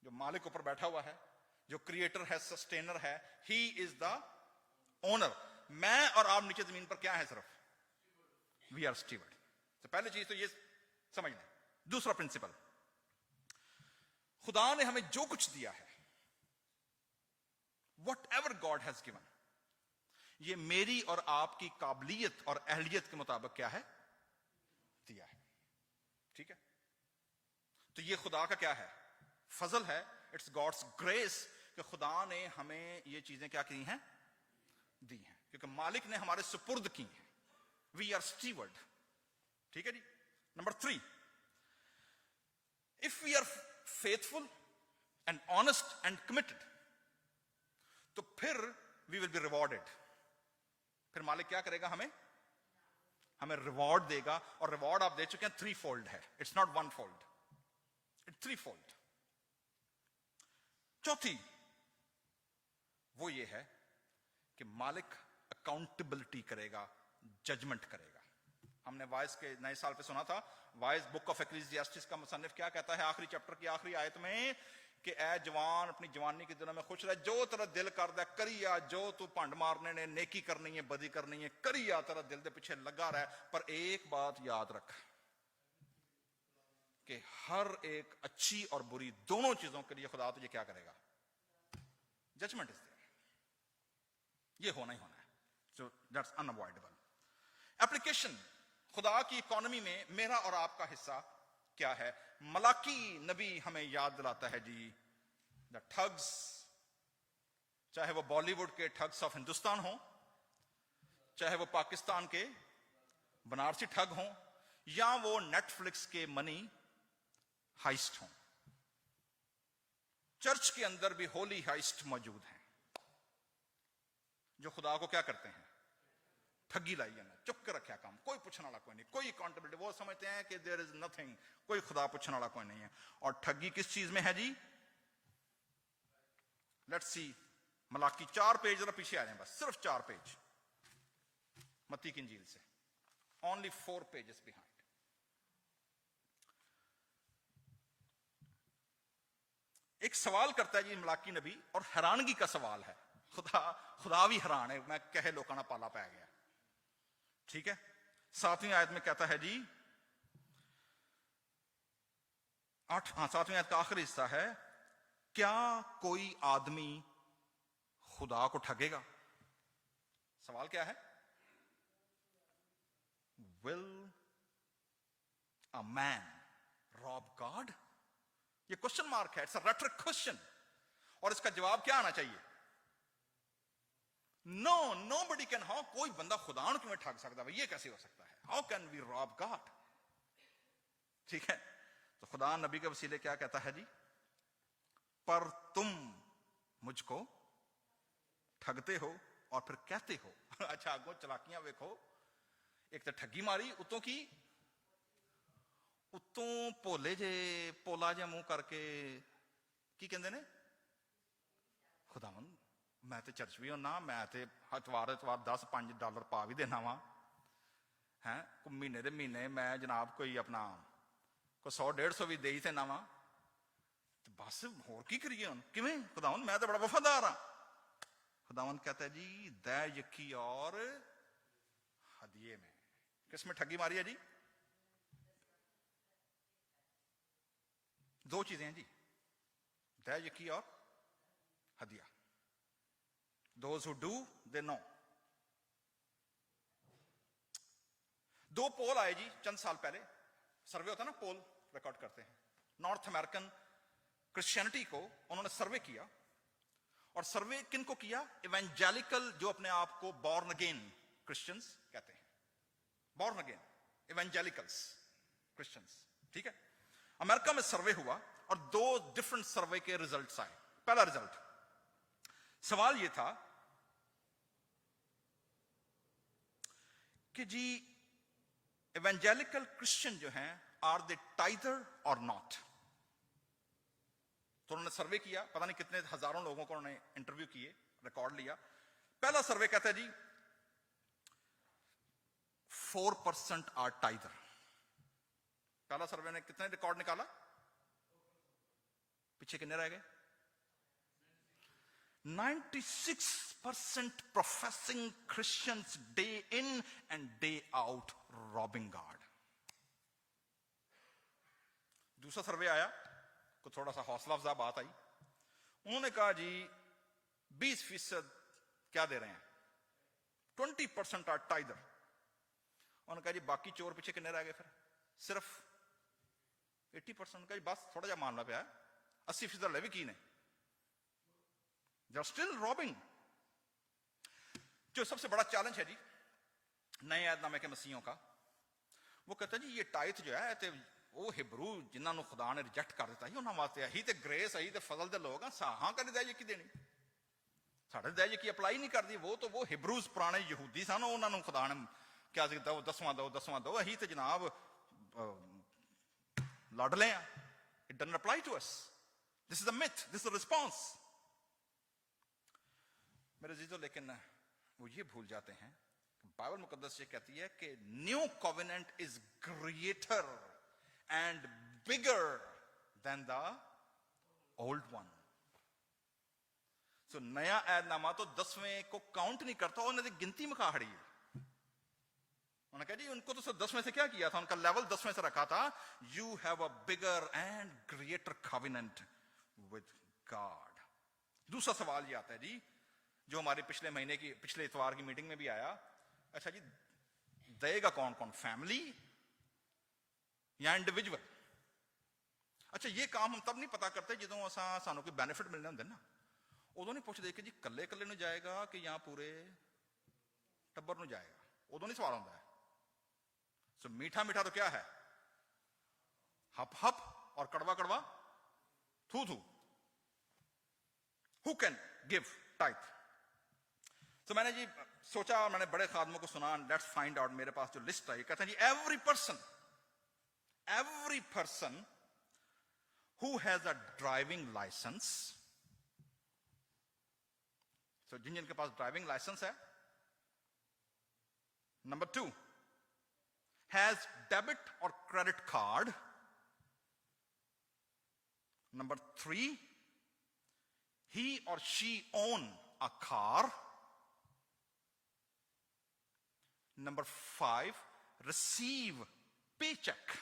जो मालिक ऊपर बैठा हुआ है, जो क्रिएटर है, सस्टेनर है, ही इज द ओनर। मैं और आप नीचे जमीन पर क्या है? सिर्फ वी आर स्टीवर्ड। तो पहली चीज तो ये समझ लें। दूसरा प्रिंसिपल, खुदा ने हमें जो कुछ दिया है, what ever God has given, ये मेरी और आपकी काबिलियत और अहलियत के मुताबिक क्या है? दिया है। ठीक है? तो ये खुदा का क्या है? फजल है, इट्स गॉड्स ग्रेस कि खुदा ने हमें ये चीजें क्या की हैं? दी हैं, क्योंकि मालिक ने हमारे सुपुर्द की हैं। We are steward. ठीक है जी? Number 3, if we are faithful and honest and committed, तो फिर we will be rewarded। फिर मालिक क्या करेगा? हमें रिवॉर्ड देगा, और रिवॉर्ड आप दे चुके हैं 3-fold है, it's not 1-fold, it's 3-fold। चौथी वो ये है कि मालिक अकाउंटेबिलिटी करेगा, जजमेंट करेगा। हमने वाइस के नए साल पे सुना था, वाइस बुक ऑफ एक्लीसियास्टिस का मुसन्निफ क्या कहता है आखिरी चैप्टर की आखिरी आयत में, कि ए जवान अपनी जवानी के दिनों में खुश रह, जो तेरा दिल करदा करिया, जो तू भंड मारने ने, नेकी करनी है, बदी करनी है, करिया, तेरा दिल दे पीछे लगा रहा है, पर एक बात याद रख, कि हर एक अच्छी और बुरी दोनों चीजों के लिए खुदा तुझे क्या करेगा, जजमेंट इज देयर, ये होना ही होना है। So that's unavoidable. एप्लीकेशन, खुदा की इकोनॉमी में मेरा और आपका हिस्सा क्या है? मलाकी नबी हमें याद दिलाता है जी, द ठग्स, चाहे वो बॉलीवुड के ठग्स ऑफ हिंदुस्तान हो, चाहे वो पाकिस्तान के बनारसी ठग हो, या वो नेटफ्लिक्स के मनी हाइस्ट हो, चर्च के अंदर भी होली हाइस्ट मौजूद हैं, जो खुदा को क्या करते हैं, ठगी लाई है, चुप के रखा काम, कोई पूछने वाला कोई नहीं, कोई अकाउंटेबिलिटी, वो समझते हैं कि देयर इज नथिंग, कोई खुदा पूछने वाला कोई नहीं है। और ठगी किस चीज में है जी? लेट्स सी, मलाकी 4 पेज जरा पीछे आ जाए, बस सिर्फ 4 पेज मत्ती की इंजील से, ओनली 4 पेजेस बिहाइंड। एक सवाल करता है जी मलाकी नबी, और हैरानगी का सवाल है, खुदा भी हैरान है, मैं कहे लोगों ना पाला पै गया। ठीक है, 7वीं आयत में कहता है जी, 7वीं आयत का आखिरी हिस्सा है, क्या कोई आदमी खुदा को ठगेगा? सवाल क्या है? Will a man rob God? ये क्वेश्चन मार्क है, इट्स अ रेटरिक क्वेश्चन, और इसका जवाब क्या आना चाहिए? No, nobody can. हाउ कोई बंदा खुदा को क्यों ठग सकता है? ये कैसे हो सकता है? How can we rob God? ठीक है, तो खुदा नबी के वसीले क्या कहता है जी, पर तुम मुझको ठगते हो और फिर कहते हो। अच्छा, आगो चलाकियां देखो, एक तो ठगी मारी उतों की, उतों भोले जे पोला जे मुंह करके की कहते ने, खुदावंद मैं तो चर्च भी होना, मैं तो इतवार 10-5 डॉलर पा भी देना वा है, महीने दे महीने मैं जनाब कोई अपना कोई 100-150 भी दे ही देना वा, तो बस होर की करिए हुण, किवें? खुदावंद मैं तो बड़ा वफादार हाँ। खुदावंद कहता है जी, दै यकी और हदिये में। किस में ठगी मारी है जी? 2 चीजें हैं जी, दै यकी और हदिया। Those who do, they know. 2 पोल आए जी चंद साल पहले, सर्वे होता है ना, पोल रिकॉर्ड करते हैं, नॉर्थ अमेरिकन क्रिश्चियनिटी को उन्होंने सर्वे किया, और सर्वे किनको किया? इवेंजेलिकल, जो अपने आप को बॉर्न अगेन क्रिश्चियंस कहते हैं, बॉर्न अगेन इवेंजेलिकल्स क्रिश्चियंस। ठीक है, अमेरिका में सर्वे हुआ और 2 डिफरेंट सर्वे के रिजल्ट्स आए। पहला रिजल्ट, सवाल यह था कि जी इवेंजेलिकल क्रिश्चियन जो हैं, आर दे टाइदर और नॉट? तो उन्होंने सर्वे किया, पता नहीं कितने हजारों लोगों को उन्होंने इंटरव्यू किए, रिकॉर्ड लिया। पहला सर्वे कहता है जी 4% आर टाइदर। पहला सर्वे ने कितने रिकॉर्ड निकाला? पीछे कितने रह गए? 96% professing Christians day in and day out robbing God. दूसरा सर्वे आया, को थोड़ा सा हौसला अफजा बात आई, उन्होंने कहा जी 20% क्या दे रहे हैं? 20% आर टाइदर। उन्होंने कहा जी बाकी चोर पीछे कितने रह गए? फिर सिर्फ 80% का, बस थोड़ा जा मामला पे आया, 80% ले भी की नहीं, they are still robbing। जो सबसे बड़ा चैलेंज है जी नए ऐदनामे के मसीहों का, वो कहता है जी ये टाइथ जो है ते वो हिब्रू जिन्होंने खुदा ने रिजेक्ट कर दिता, उन्होंने वास्ते अही ते ग्रेस, अही ते फजल दे लोग हाँ कभी दया की देनी, साढ़े दया की अप्लाई नहीं करती। वो तो वो हिब्रूज पुराने यहूदी सन, उन्होंने खुदा ने क्या दो, 10वां दो, 10वां दो, अही ते जनाब लड़ ले। It doesn't apply to us, this is a myth, this is a response. मेरे जीजो, लेकिन वो ये भूल जाते हैं, बाइबल मुकद्दस ये कहती है कि new covenant is greater and bigger than the old one. So नया ऐदनामा तो 10वें को काउंट नहीं करता, उन्होंने गिनती में खड़ी है। उन्होंने कहा जी उनको तो सिर्फ 10 में से क्या किया था, उनका लेवल 10 में से रखा था, you have a bigger and greater covenant with God. दूसरा सवाल ये आता है जी, जो हमारे पिछले इतवार की मीटिंग में भी आया, अच्छा जी देगा कौन कौन, फैमिली या इंडिविजुअल? अच्छा ये काम हम तब नहीं पता करते जो सानू कोई बेनिफिट मिलने होंगे ना, उदों नहीं पुछदे कि जी कल्ले कल्ले नूं जाएगा कि या पूरे टब्बर नूं जाएगा, उदों नहीं सवाल होंदा है। सो मीठा मीठा तो क्या है, हप हप, और कड़वा कड़वा थू थू। Who can give tithe? तो मैंने जी सोचा, मैंने बड़े खादमों को सुना, लेट्स फाइंड आउट। मेरे पास जो लिस्ट आई कहते हैं जी every person who has a driving licence, तो जिन जिनके पास ड्राइविंग लाइसेंस है, नंबर 2 हैज डेबिट और credit card, number 3 he or she own a car, number 5 receive paycheck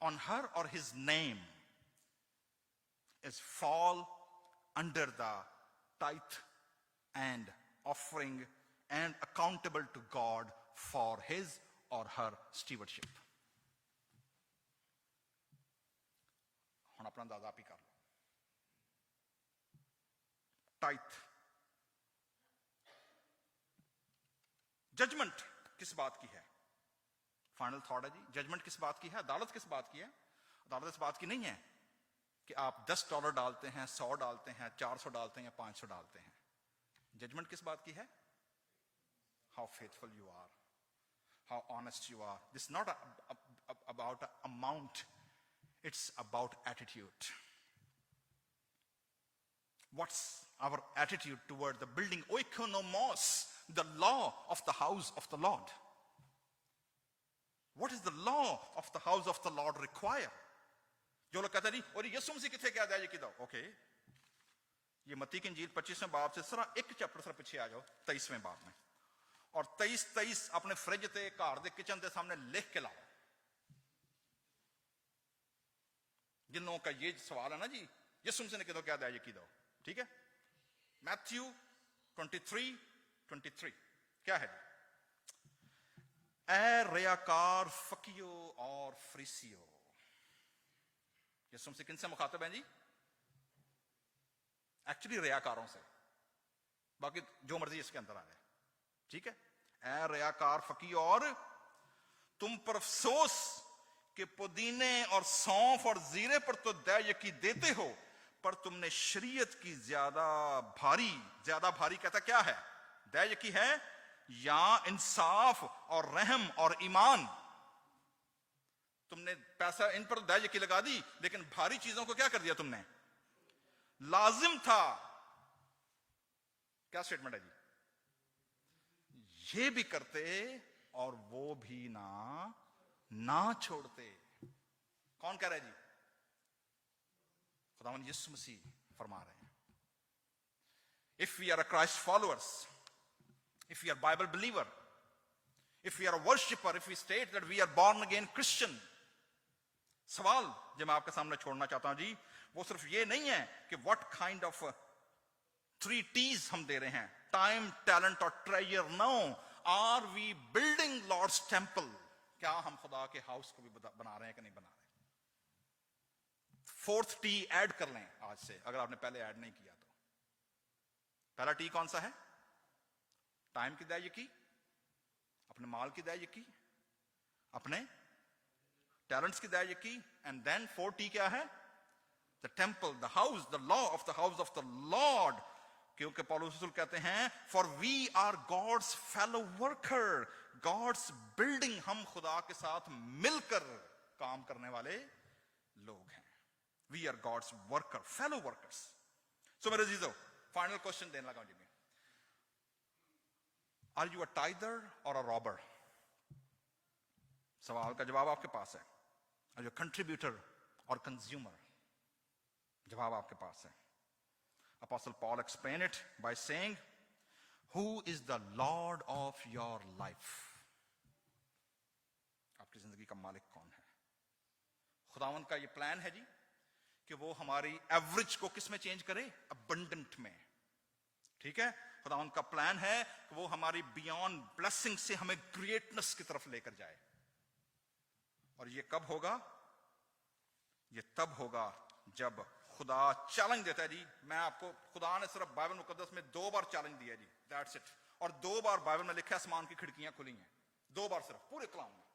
on her or his name, is fall under the tithe and offering and accountable to God for his or her stewardship. हुण अपना अंदाजा आप ही कर लो। टाइथ, जजमेंट किस बात की है? फाइनल थॉट है जी, जजमेंट किस बात की है? अदालत किस बात की है? अदालत इस बात की नहीं है कि आप $10 डालते हैं, 100 डालते हैं, 400 डालते हैं या 500 डालते हैं। जजमेंट किस बात की है? How faithful you are, how honest you are. This not about amount, it's about attitude. What's our attitude toward the building oikonomos, the law of the house of the Lord? What is the law of the house of the Lord require? जो लोग कहते हैं और यीशु मसीह किथे क्या जाए कि दो, ओके ये मत्ती की इंजील 25वें बाब से सरा एक चैप्टर सरा पीछे आ जाओ 23वें बाब में, और 23 अपने फ्रिज ते घर दे किचन के सामने लिख के लाओ। जिन लोगों का ये सवाल है ना जी यीशु मसीह ने कहा क्या दिया यकी दो, ठीक है? मैथ्यू 23:23 क्या है जी? ए रियाकार फकियो और फरीसियो। यीशु मसीह किनसे मुखातब हैं जी? एक्चुअली रियाकारों से, बाकी जो मर्जी इसके अंदर आ जाए, ठीक है? ए रियाकार फकियो, और तुम पर अफसोस कि पुदीने और सौंफ और जीरे पर तो दया यकी देते हो, पर तुमने शरीयत की ज्यादा भारी कहता क्या है? दया यकी है या इंसाफ और रहम और ईमान। तुमने पैसा इन पर दया यकी लगा दी, लेकिन भारी चीजों को क्या कर दिया तुमने? लाजिम था। क्या स्टेटमेंट है जी? ये भी करते और वो भी ना छोड़ते। कौन कह रहा है जी? खुदावंद यीशु मसीह फरमा रहे हैं। If we are a Christ followers, if we are Bible believer, if we are a worshipper, if we state that we are born again Christian, सवाल जो मैं आपके सामने छोड़ना चाहता हूं जी, वो सिर्फ ये नहीं है कि व्हाट काइंड ऑफ 3 T's हम दे रहे हैं, टाइम, टैलेंट और treasure. No, are we building lord's temple? क्या हम खुदा के हाउस को भी बना रहे हैं कि नहीं बना रहे? 4th T ऐड कर लें आज से, अगर आपने पहले ऐड नहीं किया तो। पहला T कौन सा है? टाइम की दया यकी, अपने माल की दया यकी, अपने टैलेंट्स की दया यकी, एंड देन 4 T क्या है? The temple, the house, the law of the house of the lord. क्योंकि पौलुस रसूल कहते हैं for we are God's fellow worker, God's building, हम खुदा के साथ मिलकर काम करने वाले लोग हैं। We are God's worker, fellow workers. So मेरे जीजो, फाइनल क्वेश्चन देने लगा जी मैं, आर यू अ टाइदर और अ रॉबर? सवाल का जवाब आपके पास है। आर यू कंट्रीब्यूटर और कंज्यूमर? जवाब आपके पास है। Apostle Paul explained it by saying, who is the Lord of your life? आपकी जिंदगी का मालिक कौन है? खुदावन का ये प्लान है जी कि वो हमारी एवरेज को किस में चेंज करे? अबंडेंट में। ठीक है, खुदावन का प्लान है कि वो हमारी बियॉन्ड ब्लेसिंग से हमें ग्रेटनेस की तरफ लेकर जाए। और ये कब होगा? ये तब होगा जब खुदा चैलेंज देता है जी। मैं आपको, खुदा ने सिर्फ बाइबल मुकद्दस में 2 बार चैलेंज दिया है जी, दैट्स इट। और 2 बार बाइबल में लिखा है आसमान की खिड़कियां खुली हैं, 2 बार सिर्फ पूरे कलाम में।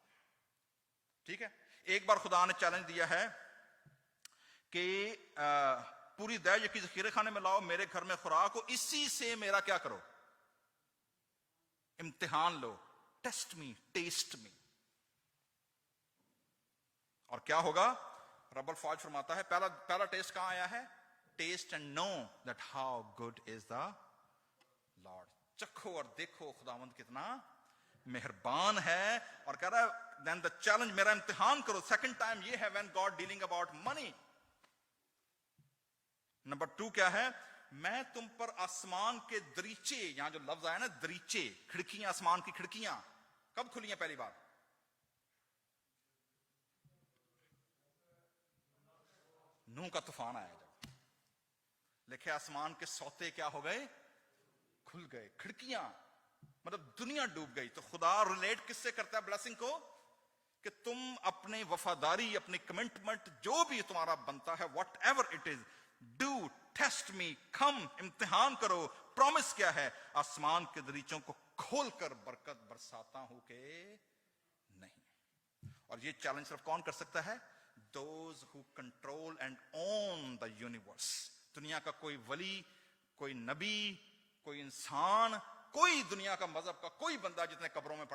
ठीक है, एक बार खुदा ने चैलेंज दिया है कि पूरी दया यकी जखीरे खाने में लाओ, मेरे घर में खुराक हो, इसी से मेरा क्या करो? इम्तिहान लो, टेस्ट मी, टेस्ट मी। और क्या होगा? रब्बुल फौज फरमाता है, पहला टेस्ट कहां आया है? Test and know that how good is the Lord. चखो और देखो खुदावंद कितना मेहरबान है। और कह रहा है देन द चैलेंज, मेरा इम्तिहान करो। सेकंड टाइम ये है when God dealing about money. Number 2 क्या है? मैं तुम पर आसमान के दरीचे, यहां जो लफ्ज आया ना दरीचे, खिड़कियां, आसमान की खिड़कियां कब खुली हैं पहली बार? नूह का तूफान आया जब। लिखे आसमान के सौते क्या हो गए? खुल गए। खिड़कियां मतलब दुनिया डूब गई। तो खुदा रिलेट किससे करता है ब्लेसिंग को? कि तुम अपनी वफादारी, अपनी कमिटमेंट जो भी तुम्हारा बनता है, whatever it is, do test me, come, इम्तिहान करो। प्रॉमिस क्या है? आसमान के दरीचों को खोलकर बरकत बरसाता हूं कि नहीं। और ये चैलेंज सिर्फ कौन कर सकता है? Those who control and own the universe। दुनिया का कोई वली, कोई नबी, कोई इंसान, कोई दुनिया का मजहब का कोई बंदा जितने कब्रों में